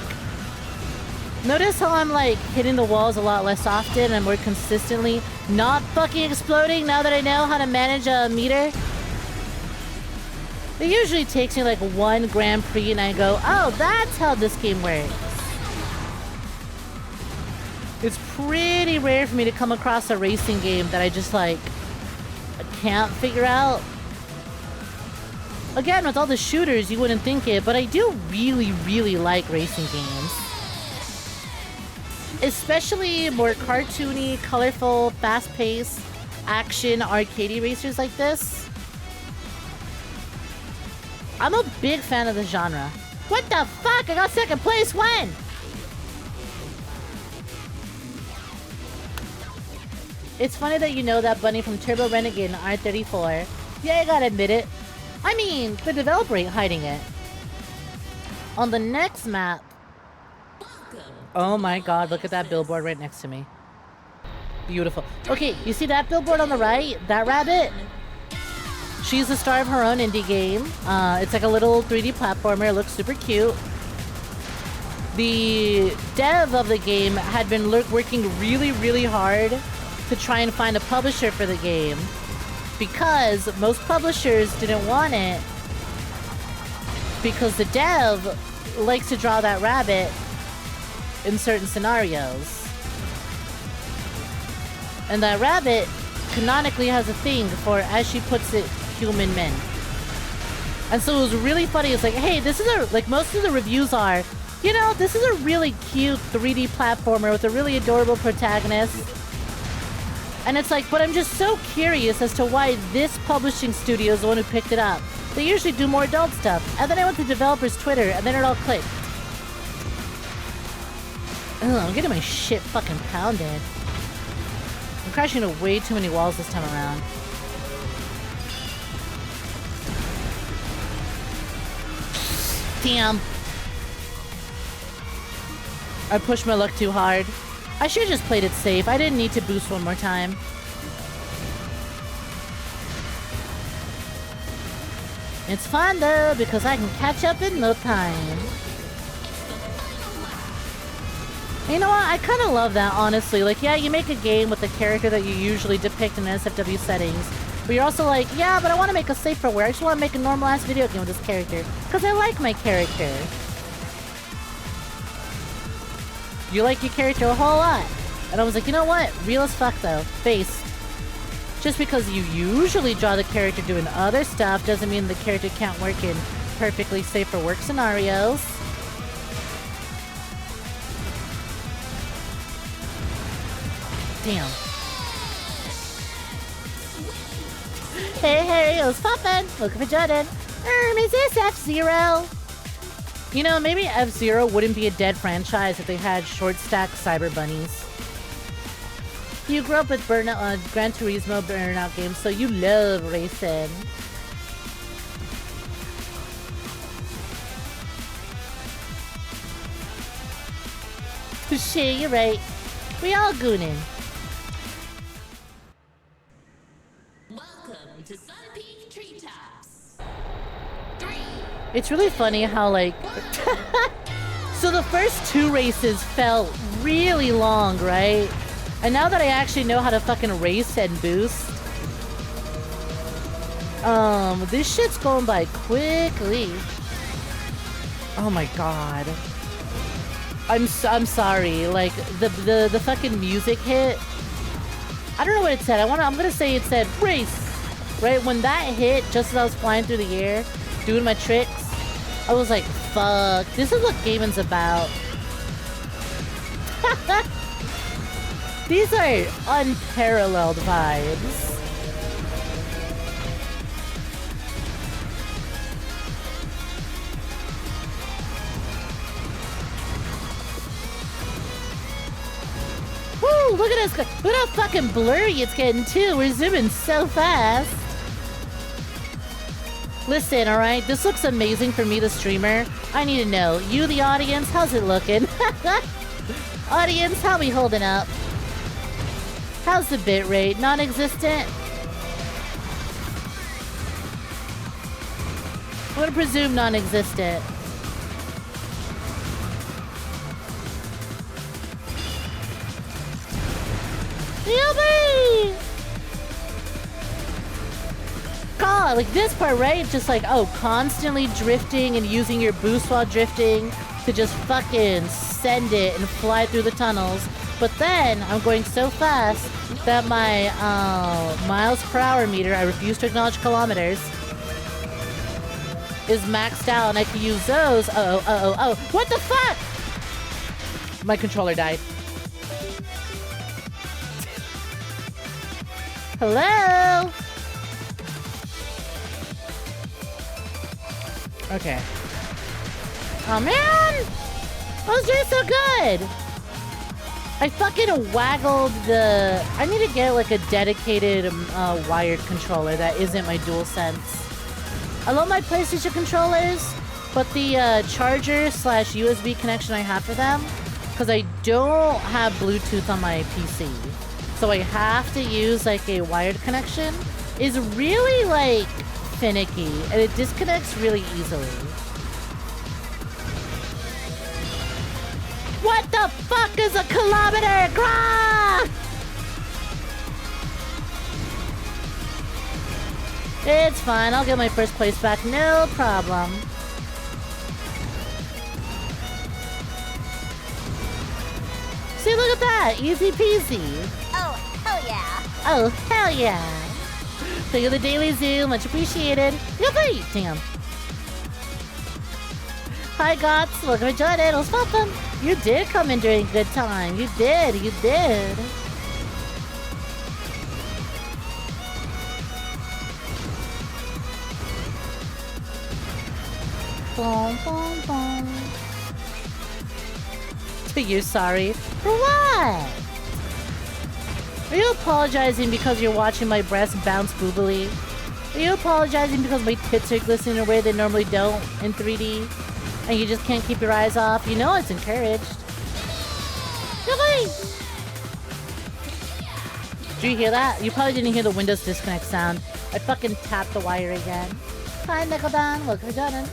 notice how I'm like hitting the walls a lot less often and more consistently not fucking exploding now that I know how to manage a meter. It usually takes me like one Grand Prix and I go, oh, that's how this game works. It's pretty rare for me to come across a racing game that I just like can't figure out. Again, with all the shooters, you wouldn't think it, but I do really, really like racing games. Especially more cartoony, colorful, fast-paced, action, arcadey racers like this. I'm a big fan of the genre. What the fuck? I got second place when? It's funny that you know that bunny from Turbo Renegade and R34. Yeah, I gotta admit it. I mean, the developer ain't hiding it. On the next map... Oh my god, look at that billboard right next to me. Beautiful. Okay, you see that billboard on the right? That rabbit? She's the star of her own indie game. It's like a little 3D platformer. It looks super cute. The dev of the game had been working really, really hard to try and find a publisher for the game because most publishers didn't want it because the dev likes to draw that rabbit in certain scenarios. And that rabbit canonically has a thing for, as she puts it, human men. And so it was really funny. It's like, hey, this is like most of the reviews are, you know, this is a really cute 3D platformer with a really adorable protagonist. And it's like, but I'm just so curious as to why this publishing studio is the one who picked it up. They usually do more adult stuff. And then I went to developers' Twitter and then it all clicked. Ugh, I'm getting my shit fucking pounded. I'm crashing into way too many walls this time around. Damn. I pushed my luck too hard. I should have just played it safe. I didn't need to boost one more time. It's fun though, because I can catch up in no time. You know what? I kind of love that, honestly. Like, yeah, you make a game with the character that you usually depict in SFW settings. But you're also like, yeah, but I want to make a saferware. I just want to make a normal-ass video game with this character. Because I like my character. You like your character a whole lot. And I was like, you know what? Real as fuck, though. Face. Just because you usually draw the character doing other stuff doesn't mean the character can't work in perfectly safe for work scenarios. Damn. Hey, it was poppin'. Looking for Jordan. Is this F-Zero? You know, maybe F-Zero wouldn't be a dead franchise if they had short-stack cyber bunnies. You grew up with Gran Turismo Burnout games, so you love racing. Shit, you're right. We all gooning. Welcome to Sun Peak Treetops. 3. It's really funny how, like... So the first 2 races felt really long, right? And now that I actually know how to fucking race and boost... this shit's going by quickly. Oh my god. I'm sorry. Like the fucking music hit. I don't know what it said. I'm gonna say it said race. Right when that hit, just as I was flying through the air, doing my tricks, I was like, "Fuck! This is what gaming's about." These are unparalleled vibes. Woo! Look at us! Look how fucking blurry it's getting too. We're zooming so fast. Listen, all right. This looks amazing for me, the streamer. I need to know, you, the audience, how's it looking? Audience, how we holding up? How's the bitrate? Non-existent. I'm gonna presume non-existent. Yuppie! God, like this part, right? It's just like, oh, constantly drifting and using your boost while drifting to just fucking send it and fly through the tunnels. But then I'm going so fast that my miles per hour meter, I refuse to acknowledge kilometers, is maxed out, and I can use those. Oh. What the fuck? My controller died. Hello? Okay. Oh man! I was doing so good! I fucking waggled the... I need to get like a dedicated wired controller that isn't my DualSense. I love my PlayStation controllers, but the charger / USB connection I have for them, because I don't have Bluetooth on my PC, so I have to use like a wired connection, is really like finicky, and it disconnects really easily. What the fuck is a kilometer? Grah! It's fine, I'll get my first place back, no problem. See, look at that, easy peasy. Oh, hell yeah. Oh, hell yeah. Thank you for the daily zoo, much appreciated. Yuppie! Damn. Hi, Goths. Welcome to join it. It was fun. You did come in during a good time. You did. You did. Boom, boom, boom. You're sorry. For what? Are you apologizing because you're watching my breasts bounce boobily? Are you apologizing because my tits are glistening in a way they normally don't in 3D? And you just can't keep your eyes off? You know it's encouraged. Did you hear that? You probably didn't hear the Windows disconnect sound. I fucking tapped the wire again. Hi, Nickeldon. Welcome to Jordan.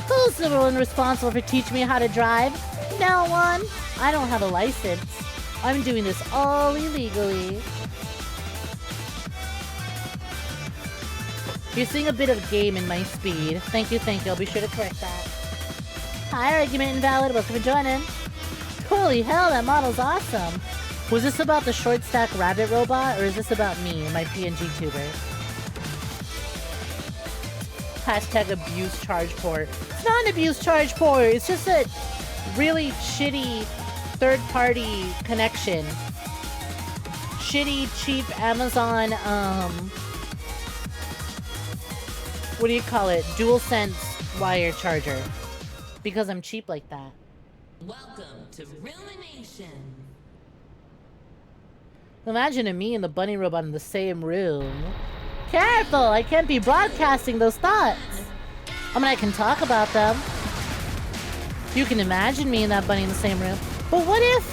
Who's the one responsible for teaching me how to drive? No one. I don't have a license. I'm doing this all illegally. You're seeing a bit of game in my speed. Thank you, thank you. I'll be sure to correct that. Hi, argument invalid. Welcome for joining. Holy hell, that model's awesome. Was this about the short stack rabbit robot, or is this about me and my PNG tuber? Hashtag abuse charge port. It's not an abuse charge port. It's just a really shitty third-party connection. Shitty, cheap Amazon, what do you call it? DualSense wire charger. Because I'm cheap like that. Welcome to Ruination. Imagine me and the bunny robot in the same room. Careful! I can't be broadcasting those thoughts. I mean, I can talk about them. You can imagine me and that bunny in the same room. But what if...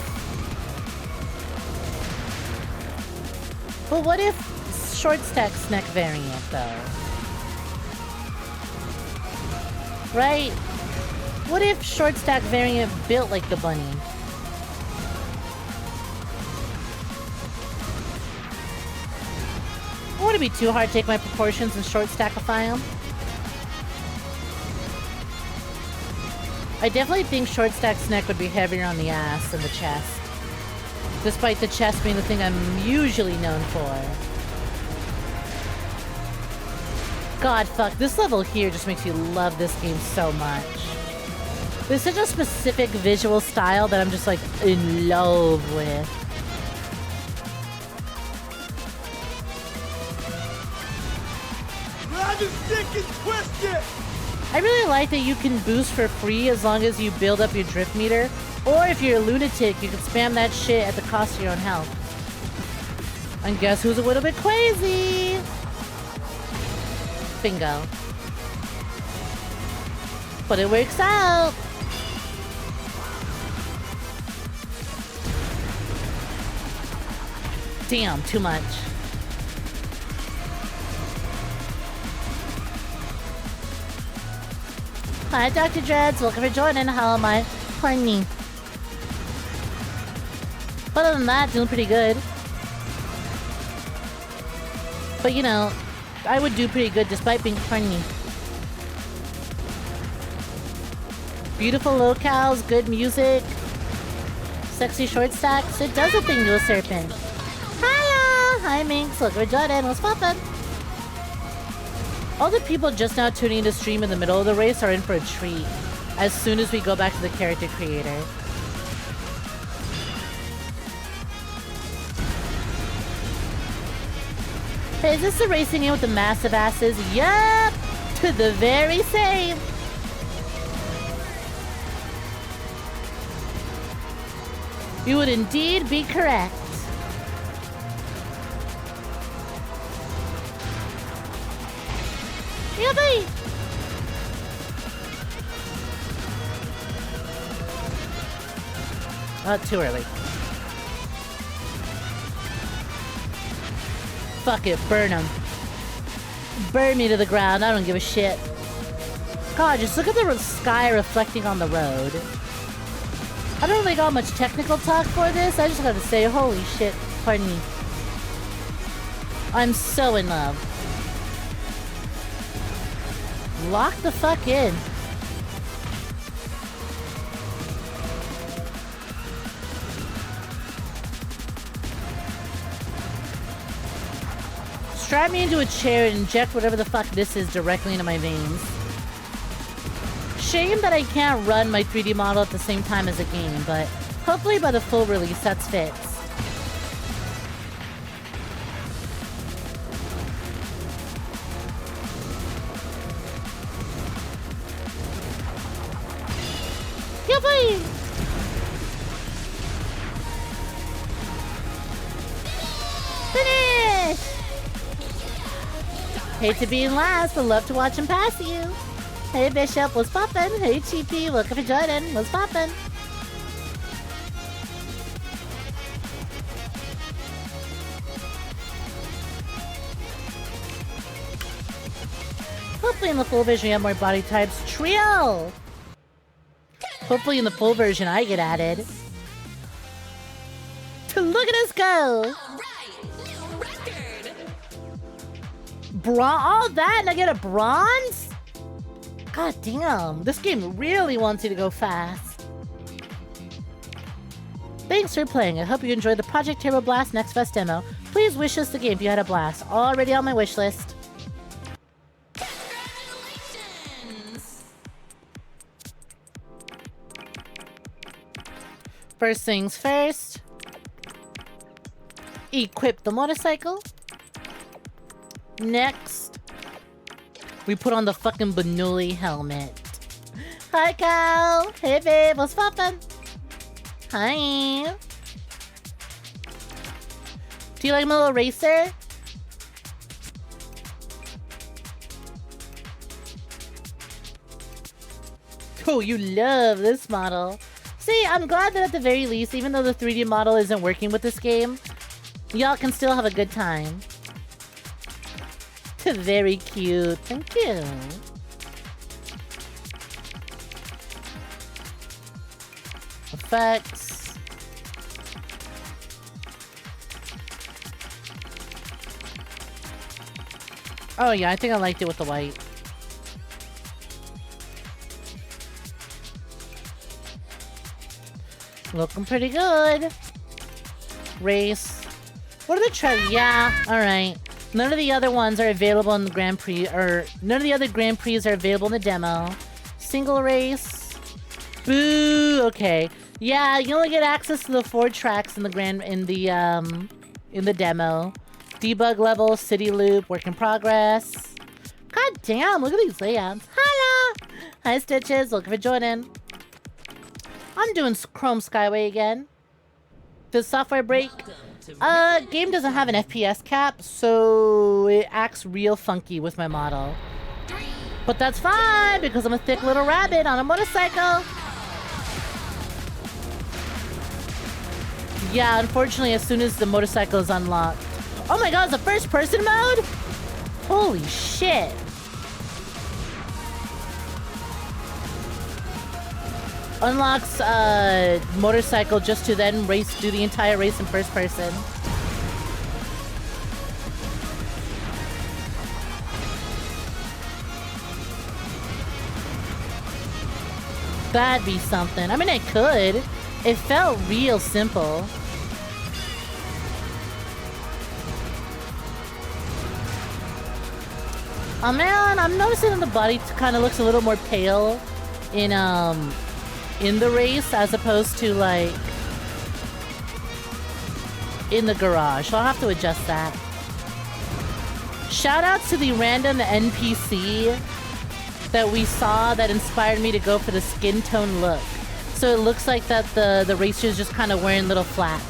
But what if short stack Snek variant, though? Right? What if short stack variant built like the bunny? I want to be too hard to take my proportions and short stackify them. I definitely think short stack Snek would be heavier on the ass than the chest. Despite the chest being the thing I'm usually known for. God, fuck. This level here just makes you love this game so much. There's such a specific visual style that I'm just like in love with. Grab his dick and twist it! I really like that you can boost for free as long as you build up your drift meter. Or if you're a lunatic, you can spam that shit at the cost of your own health. And guess who's a little bit crazy? Bingo. But it works out. Damn, too much. Hi, Dr. Dreads. Welcome for joining. How am I? Horny. But other than that, doing pretty good. But you know, I would do pretty good despite being horny. Beautiful locales, good music, sexy short stacks. It does a thing to a serpent. Hiya! Hi, Minx. Welcome for joining. What's poppin'? All the people just now tuning into stream in the middle of the race are in for a treat as soon as we go back to the character creator. Hey, is this the racing game with the massive asses? Yup! To the very same! You would indeed be correct. Yippee! Too early. Fuck it, burn them. Burn me to the ground, I don't give a shit. God, just look at the sky reflecting on the road. I don't really got much technical talk for this, I just gotta say, holy shit, pardon me. I'm so in love. Lock the fuck in. Strap me into a chair and inject whatever the fuck this is directly into my veins. Shame that I can't run my 3D model at the same time as a game, but hopefully by the full release that's fixed. Yippee! Finish! Hate to be in last, but love to watch him pass you. Hey Bishop, what's poppin'? Hey TP, welcome for joining. What's poppin'? Hopefully in the full version you have more body types. Trio! Hopefully in the full version I get added. Look at us go! All that and I get a bronze? God damn, this game really wants you to go fast. Thanks for playing. I hope you enjoyed the Project TurboBlast Next Fest demo. Please wish us the game if you had a blast. Already on my wish list. First things first. Equip the motorcycle. Next, we put on the fucking Bernoulli helmet. Hi, Cal. Hey, babe. What's poppin'? Hi. Do you like my little racer? Oh, you love this model. See, I'm glad that at the very least, even though the 3D model isn't working with this game, y'all can still have a good time. Very cute. Thank you. Effects. Oh yeah, I think I liked it with the white. Looking pretty good. Race. What are the trends? Yeah, alright. None of the other ones are available in the Grand Prix, or none of the other Grand Prix are available in the demo. Single race. Boo, okay. Yeah, you only get access to the 4 tracks in the demo. Debug level, city loop, work in progress. God damn, look at these layouts. Hello! Hi, Stitches. Looking for joining. I'm doing Chrome Skyway again. Does software break? Game doesn't have an FPS cap, so it acts real funky with my model. But that's fine, because I'm a thick little rabbit on a motorcycle. Yeah, unfortunately, as soon as the motorcycle is unlocked. Oh my god, it's a first-person mode? Holy shit. Unlocks motorcycle just to then do the entire race in first person. That'd be something. I mean, I could. It felt real simple. Oh man, I'm noticing that the body kind of looks a little more pale in the race as opposed to like in the garage. So I'll have to adjust that. Shout outs to the random NPC that we saw that inspired me to go for the skin tone look. So it looks like that the racer's just kind of wearing little flaps.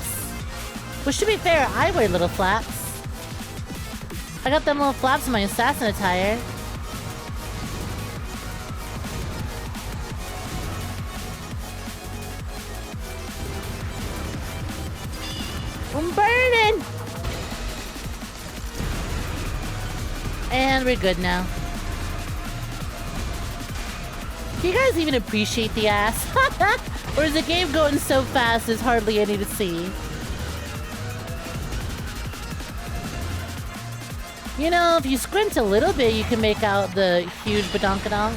Which, to be fair, I wear little flaps. I got them little flaps in my assassin attire. I'm burning! And we're good now. Do you guys even appreciate the ass? Or is the game going so fast there's hardly any to see? You know, if you squint a little bit, you can make out the huge badonkadonk.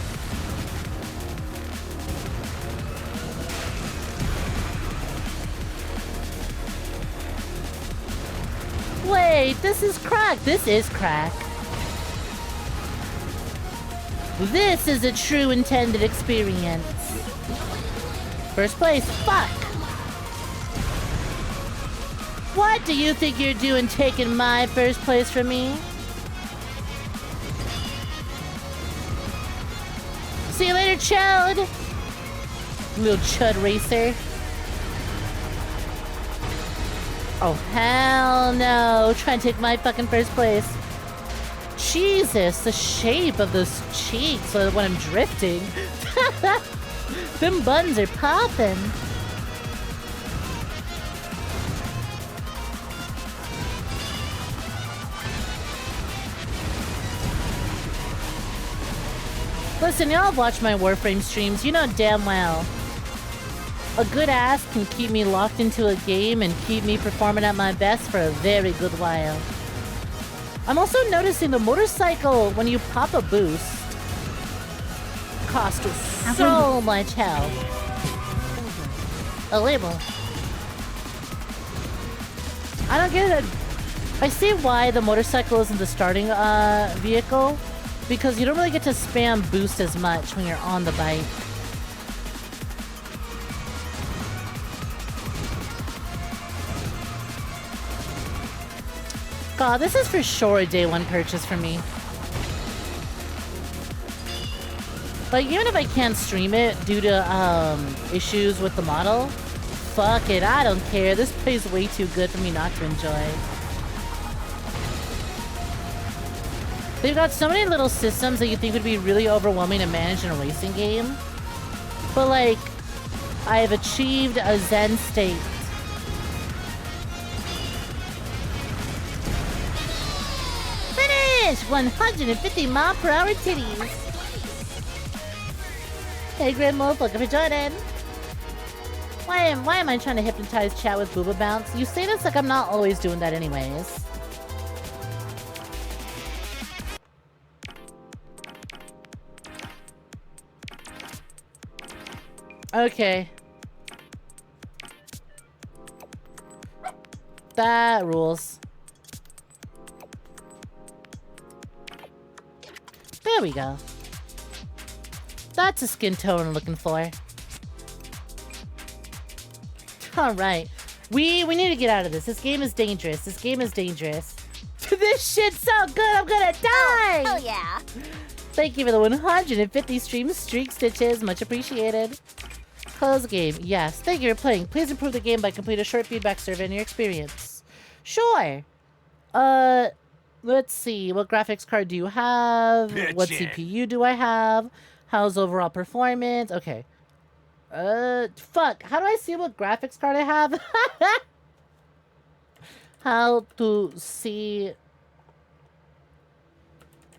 Wait, this is crack. This is crack. This is a true intended experience. First place, fuck! What do you think you're doing taking my first place from me? See you later, Chud! Little Chud racer. Oh, hell no. Try and take my fucking first place. Jesus, the shape of those cheeks when I'm drifting. Them buttons are popping. Listen, y'all have watched my Warframe streams. You know damn well. A good ass can keep me locked into a game and keep me performing at my best for a very good while. I'm also noticing the motorcycle, when you pop a boost, costs so much health. A label. I don't get it. I see why the motorcycle isn't the starting vehicle, because you don't really get to spam boost as much when you're on the bike. God, this is for sure a day one purchase for me. Like, even if I can't stream it due to issues with the model, fuck it, I don't care. This plays way too good for me not to enjoy. They've got so many little systems that you think would be really overwhelming to manage in a racing game. But like, I have achieved a Zen state. Finish! 150 mile per hour titties. Hey, Grandma, look for Jordan. Why am I trying to hypnotize chat with Booba Bounce? You say this like I'm not always doing that anyways. Okay. That rules. There we go. That's a skin tone I'm looking for. Alright. We need to get out of this. This game is dangerous. This game is dangerous. This shit's so good, I'm gonna die! Oh yeah. Thank you for the 150 stream streak stitches. Much appreciated. Close the game. Yes. Thank you for playing. Please improve the game by completing a short feedback survey on your experience. Sure. Let's see. What graphics card do you have? What CPU do I have? How's overall performance? Okay. Fuck. How do I see what graphics card I have? How to see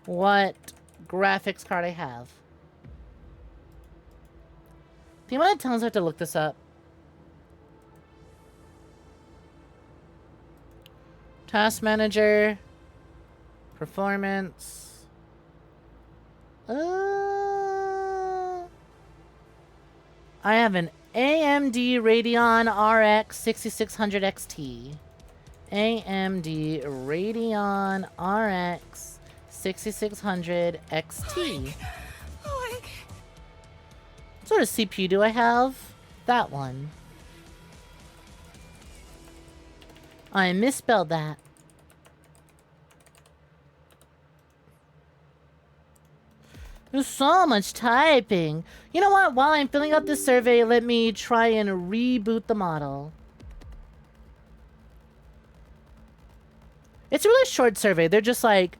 what graphics card I have. Do you want to tell us how to look this up? Task manager. Performance. I have an AMD Radeon RX 6600 XT. AMD Radeon RX 6600 XT. What sort of CPU do I have? That one. I misspelled that. There's so much typing. You know what? While I'm filling out this survey, let me try and reboot the model. It's a really short survey. They're just like,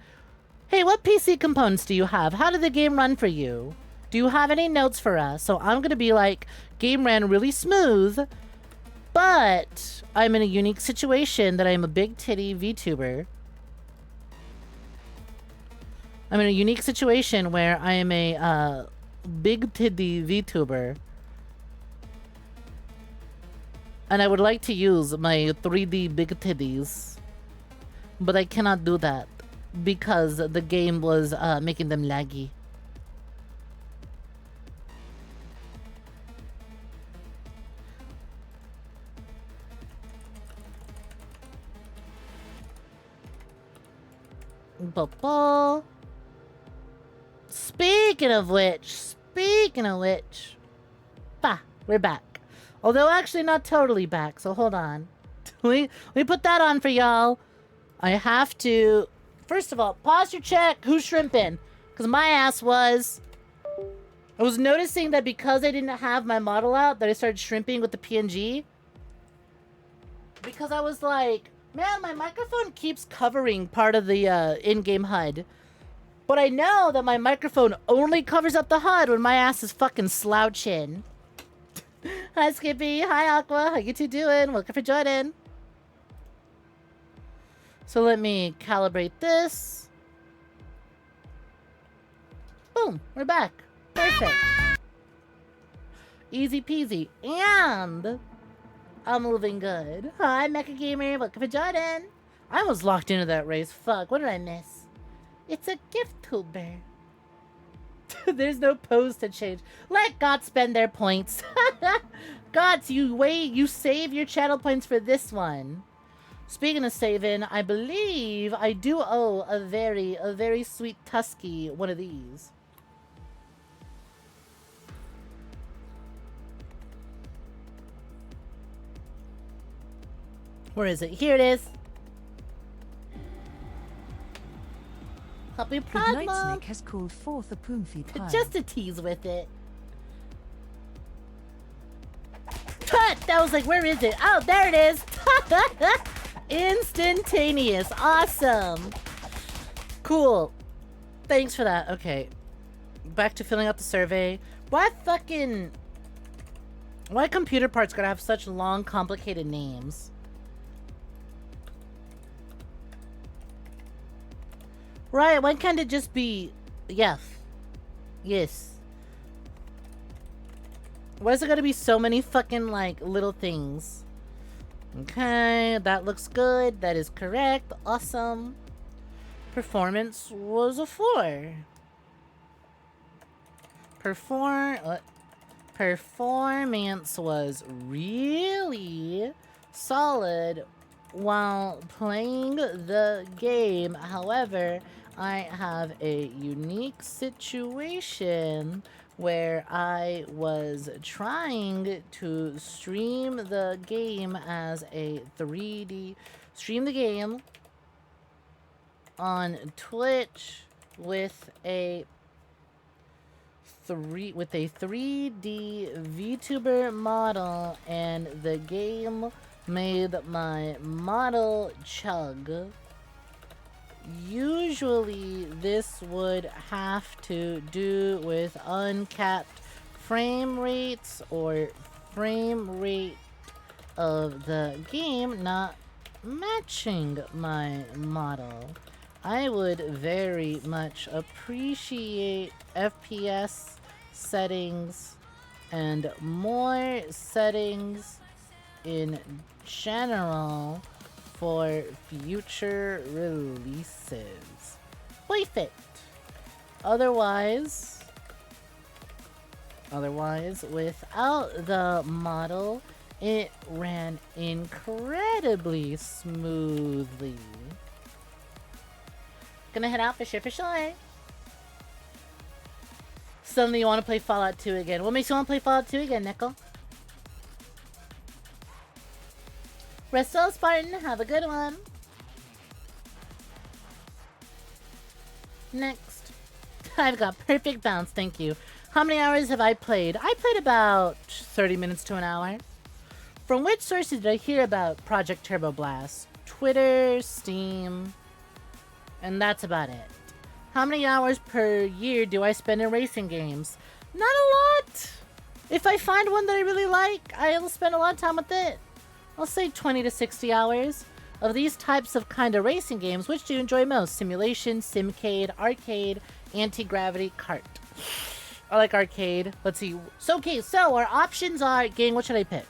hey, what PC components do you have? How did the game run for you? Do you have any notes for us? So I'm going to be like, game ran really smooth, but I'm in a unique situation that I'm a big titty VTuber. I'm in a unique situation where I am a big titty VTuber. And I would like to use my 3D big titties. But I cannot do that because the game was making them laggy. Bubble. Speaking of which, bah, we're back. Although actually not totally back, so hold on. Let me put that on for y'all. I have to, first of all, posture check, who's shrimping? Because my ass was, I was noticing that because I didn't have my model out, that I started shrimping with the PNG. Because I was like, man, my microphone keeps covering part of the in-game HUD. But I know that my microphone only covers up the HUD when my ass is fucking slouching. Hi, Skippy. Hi, Aqua. How you two doing? Welcome for joining. So let me calibrate this. Boom. We're back. Perfect. Easy peasy. And I'm moving good. Hi, Mecha Gamer. Welcome for joining. I was locked into that race. Fuck. What did I miss? It's a gift tuber. There's no pose to change. Let God spend their points. Gods, you save your channel points for this one. Speaking of saving, I believe I do owe a very sweet Tusky one of these. Where is it? Here it is. Happy Pride Month. GoodnightSnek has called forth a Poomfy pile. Just to tease with it. Tut! That was like, where is it? Oh, there it is. Instantaneous. Awesome. Cool. Thanks for that. Okay. Back to filling out the survey. What fucking... Why computer parts gotta have such long, complicated names? Right, why can't it just be... Yes. Yes. Why is it gotta be so many fucking, like, little things? Okay, that looks good. That is correct. Awesome. Performance was a 4. Performance was really solid while playing the game. However, I have a unique situation where I was trying to stream the game as a 3D, stream the game on Twitch with a 3D VTuber model, and the game made my model chug. Usually this would have to do with uncapped frame rates or frame rate of the game not matching my model. I would very much appreciate FPS settings and more settings in general for future releases. Perfect. Otherwise, without the model, it ran incredibly smoothly. Gonna head out for sure. Suddenly you want to play Fallout 2 again. What makes you want to play Fallout 2 again, Nickel? Rest well, Spartan. Have a good one. Next. I've got perfect bounce, thank you. How many hours have I played? I played about 30 minutes to an hour. From which sources did I hear about Project TurboBlast? Twitter, Steam, and that's about it. How many hours per year do I spend in racing games? Not a lot. If I find one that I really like, I'll spend a lot of time with it. I'll say 20 to 60 hours. Of these types of kind of racing games, which do you enjoy most? Simulation, Simcade, Arcade, Anti-Gravity, Kart. I like Arcade. Let's see. So, okay, so our options are, gang, what should I pick?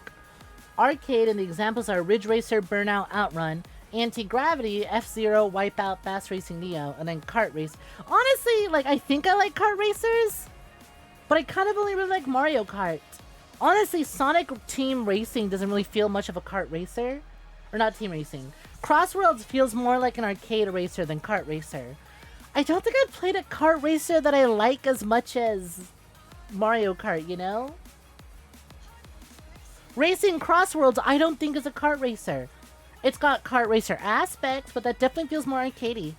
Arcade, and the examples are Ridge Racer, Burnout, Outrun, Anti-Gravity, F-Zero, Wipeout, Fast Racing Neo, and then Kart Race. Honestly, like, I think I like kart racers, but I kind of only really like Mario Kart. Honestly, Sonic Team Racing doesn't really feel much of a kart racer. Or not Team Racing. Crossworlds feels more like an arcade racer than kart racer. I don't think I've played a kart racer that I like as much as Mario Kart, you know? Racing Crossworlds, I don't think is a kart racer. It's got kart racer aspects, but that definitely feels more arcadey.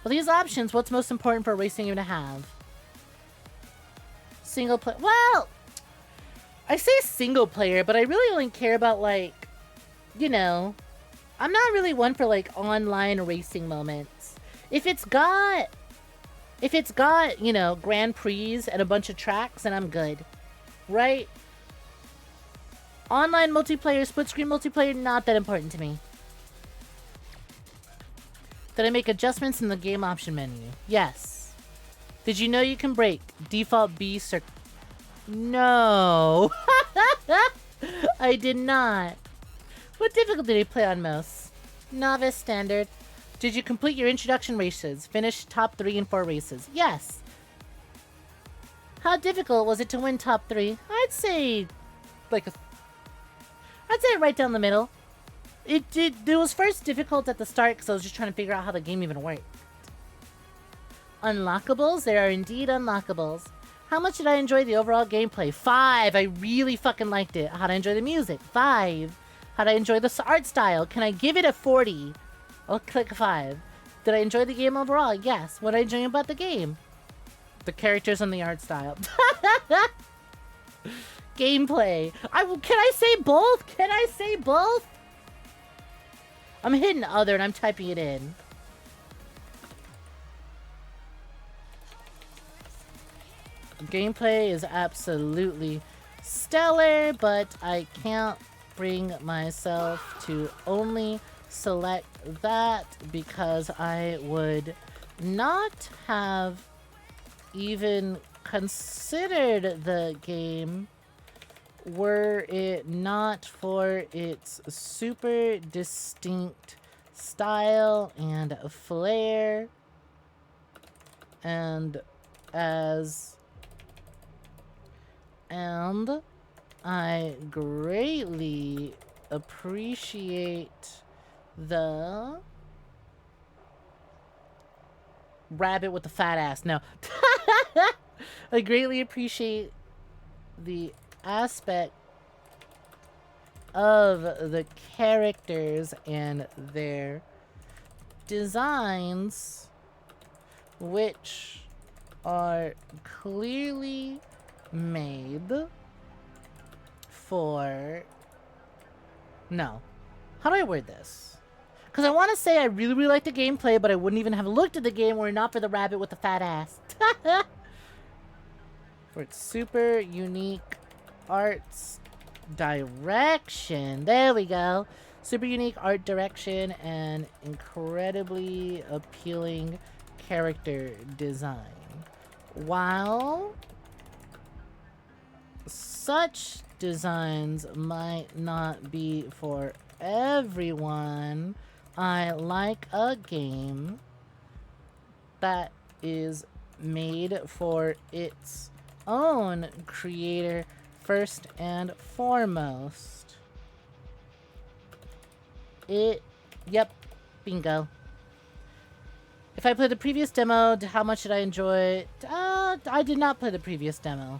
Well, these options, what's most important for a racing game to have? Single player. Well, I say single player, but I really only care about, like, you know, I'm not really one for, like, online racing moments. If it's got, you know, Grand Prix and a bunch of tracks, then I'm good. Right? Online multiplayer, split screen multiplayer, not that important to me. Did I make adjustments in the game option menu? Yes. Did you know you can break default B circle? No. I did not. What difficulty did you play on most? Novice, standard. Did you complete your introduction races? Finish top 3 and 4 races? Yes. How difficult was it to win top 3? I'd say right down the middle. It was first difficult at the start because I was just trying to figure out how the game even worked. Unlockables? There are indeed unlockables. How much did I enjoy the overall gameplay? 5. I really fucking liked it. How'd I enjoy the music? 5. How'd I enjoy the art style? Can I give it a 40? I'll click 5. Did I enjoy the game overall? Yes. What did I enjoy about the game? The characters and the art style. Gameplay. Can I say both? Can I say both? I'm hitting other and I'm typing it in. Gameplay is absolutely stellar, but I can't bring myself to only select that because I would not have even considered the game were it not for its super distinct style and flair, and I greatly appreciate the rabbit with the fat ass. No. I greatly appreciate the aspect of the characters and their designs, which are clearly made for... No. How do I word this? Because I want to say I really, really like the gameplay, but I wouldn't even have looked at the game were it not for the rabbit with the fat ass. For its super unique arts direction. There we go. Super unique art direction and incredibly appealing character design. While such designs might not be for everyone, I like a game that is made for its own creator first and foremost. Yep, bingo. If I played the previous demo, how much did I enjoy it? I did not play the previous demo.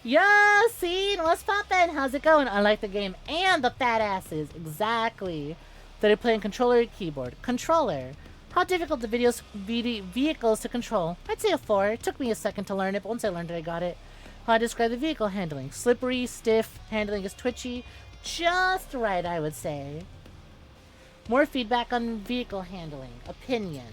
Yeah, see, what's poppin'? How's it going? I like the game and the fat asses. Exactly. Did I play in controller or keyboard? Controller. How difficult the vehicles to control? I'd say a 4. It took me a second to learn it, but once I learned it, I got it. How I describe the vehicle handling? Slippery, stiff, handling is twitchy. Just right, I would say. More feedback on vehicle handling. Opinion.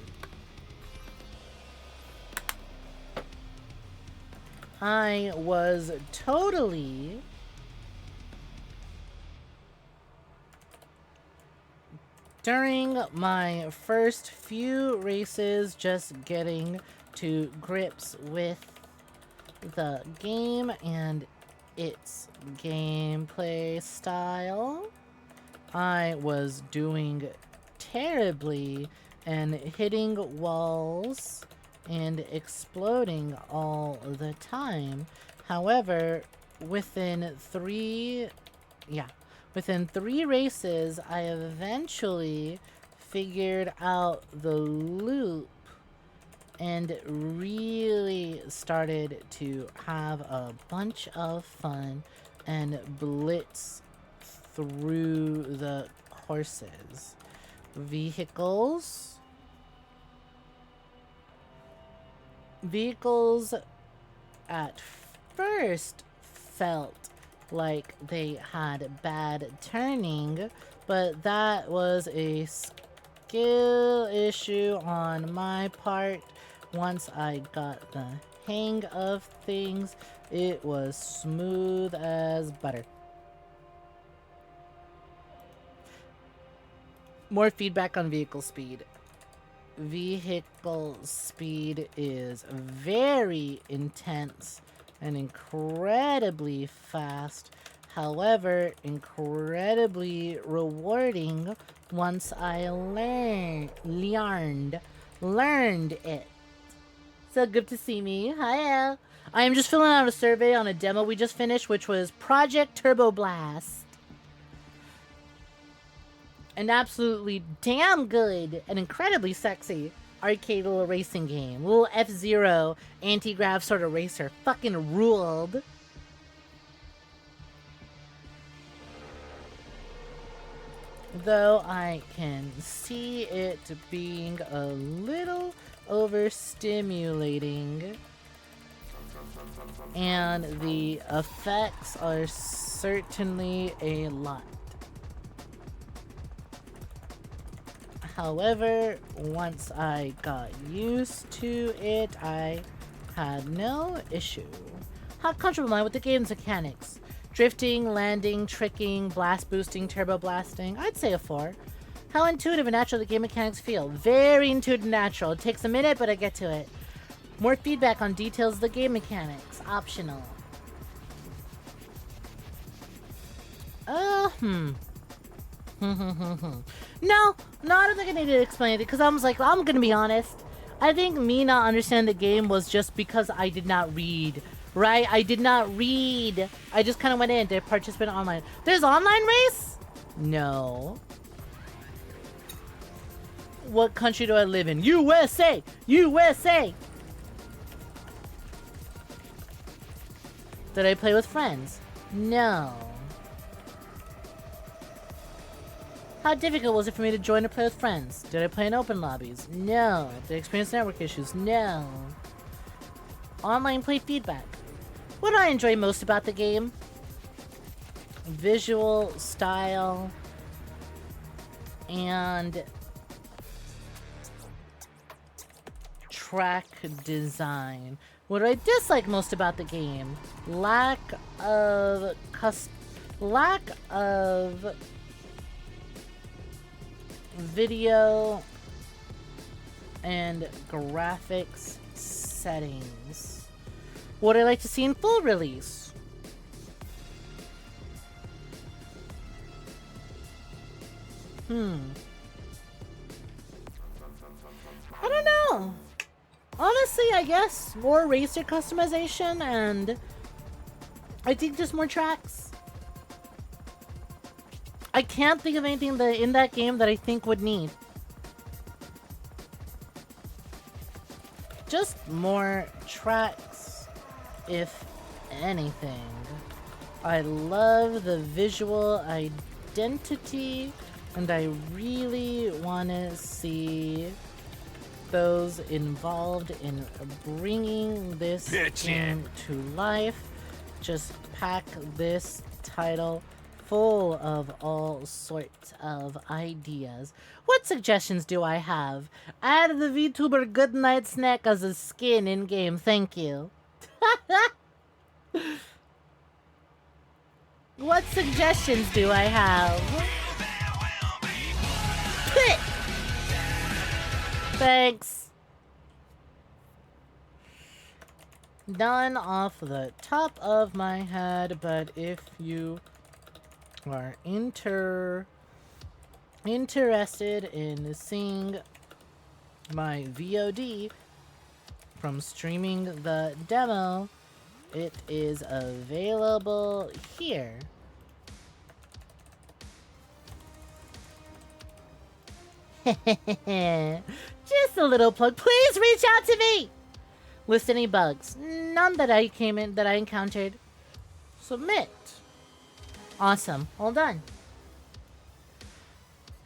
I was totally during my first few races just getting to grips with the game and its gameplay style. I was doing terribly and hitting walls and exploding all the time. However, within three races, I eventually figured out the loop and really started to have a bunch of fun and blitz through the courses. Vehicles at first felt like they had bad turning, but that was a skill issue on my part. Once I got the hang of things, it was smooth as butter. More feedback on vehicle speed. Vehicle speed is very intense and incredibly fast. However, incredibly rewarding once I learned it. So good to see me. Hiya. I am just filling out a survey on a demo we just finished, which was Project TurboBlast. An absolutely damn good and incredibly sexy arcade little racing game. Little F-Zero anti-grav sort of racer. Fucking ruled. Though I can see it being a little overstimulating. And the effects are certainly a lot. However, once I got used to it, I had no issue. How comfortable am I with the game's mechanics? Drifting, landing, tricking, blast boosting, turbo blasting. I'd say a 4. How intuitive and natural the game mechanics feel? Very intuitive and natural. It takes a minute, but I get to it. More feedback on details of the game mechanics. Optional. No, I don't think I need to explain it because I'm gonna be honest. I think me not understanding the game was just because I did not read. Right? I did not read. I just kind of went in to participate online. There's online race? No. What country do I live in? USA! USA! Did I play with friends? No. How difficult was it for me to join or play with friends? Did I play in open lobbies? No. Did I experience network issues? No. Online play feedback. What do I enjoy most about the game? Visual style and track design. What do I dislike most about the game? Lack of video and graphics settings. What I like to see in full release. I don't know. Honestly, I guess more racer customization and I think just more tracks. I can't think of anything in that game that I think would need. Just more tracks, if anything. I love the visual identity, and I really want to see those involved in bringing this game to life. Just pack this title full of all sorts of ideas. What suggestions do I have? Add the VTuber GoodnightSnek as a skin in-game, thank you. What suggestions do I have? Thanks. None off the top of my head, but if you are interested in seeing my VOD from streaming the demo, it is available here. Just a little plug. Please reach out to me. List any bugs. None that I encountered. Submit. Awesome. All done.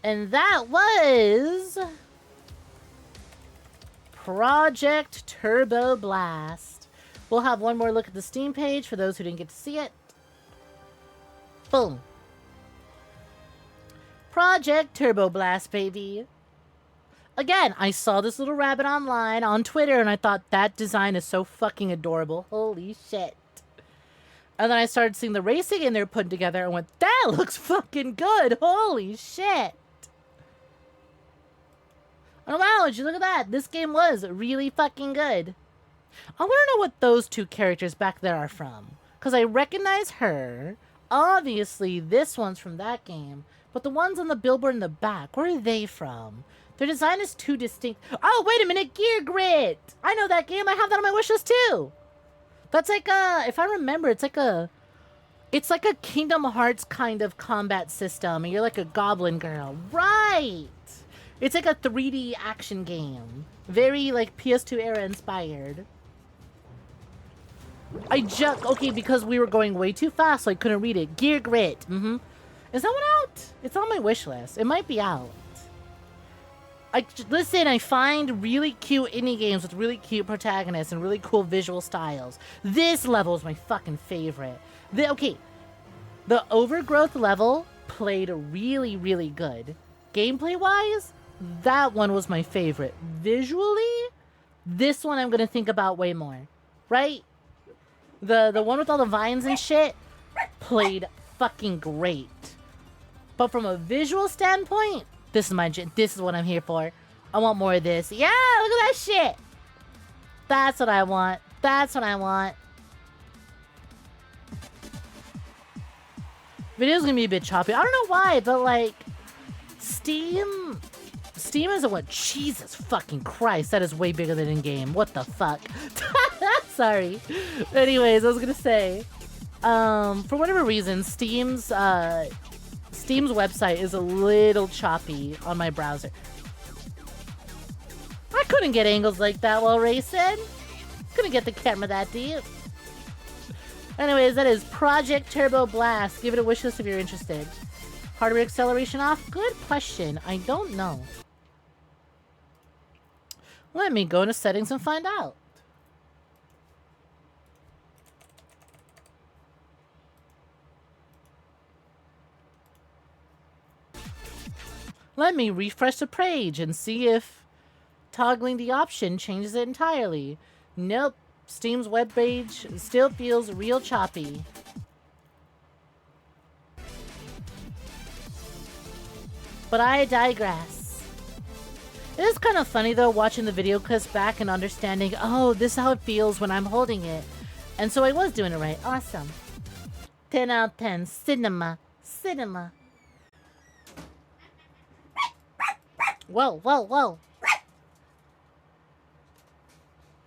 And that was Project TurboBlast. We'll have one more look at the Steam page for those who didn't get to see it. Boom. Project TurboBlast, baby. Again, I saw this little rabbit online on Twitter and I thought that design is so fucking adorable. Holy shit. And then I started seeing the racing in there put together and went, that looks fucking good. Holy shit. Oh wow, would you look at that? This game was really fucking good. I want to know what those two characters back there are from. Because I recognize her. Obviously, this one's from that game. But the ones on the billboard in the back, where are they from? Their design is too distinct. Oh, wait a minute, Gear Grit! I know that game, I have that on my wishlist too! That's like a, if I remember, it's like a Kingdom Hearts kind of combat system, and you're like a goblin girl. Right! It's like a 3D action game. Very, like, PS2 era inspired. Okay, because we were going way too fast, so I couldn't read it. Gear Grit, Is that one out? It's on my wish list. It might be out. Listen, I find really cute indie games with really cute protagonists and really cool visual styles. This level is my fucking favorite. The Overgrowth level played really, really good. Gameplay-wise, that one was my favorite. Visually, this one I'm going to think about way more. Right? The one with all the vines and shit played fucking great. But from a visual standpoint, this is what I'm here for. I want more of this. Yeah, look at that shit. That's what I want. That's what I want. Video's gonna be a bit choppy. I don't know why, but like Steam isn't what. Jesus fucking Christ, that is way bigger than in game. What the fuck? Sorry. Anyways, I was gonna say, for whatever reason, Steam's website is a little choppy on my browser. I couldn't get angles like that while racing. Couldn't get the camera that deep. Anyways, that is Project TurboBlast. Give it a wishlist if you're interested. Hardware acceleration off? Good question. I don't know. Let me go into settings and find out. Let me refresh the page and see if toggling the option changes it entirely. Nope. Steam's web page still feels real choppy. But I digress. It is kind of funny though watching the video clips back and understanding, oh, this is how it feels when I'm holding it. And so I was doing it right. Awesome. 10 out of 10. Cinema. Cinema. Whoa, whoa, whoa.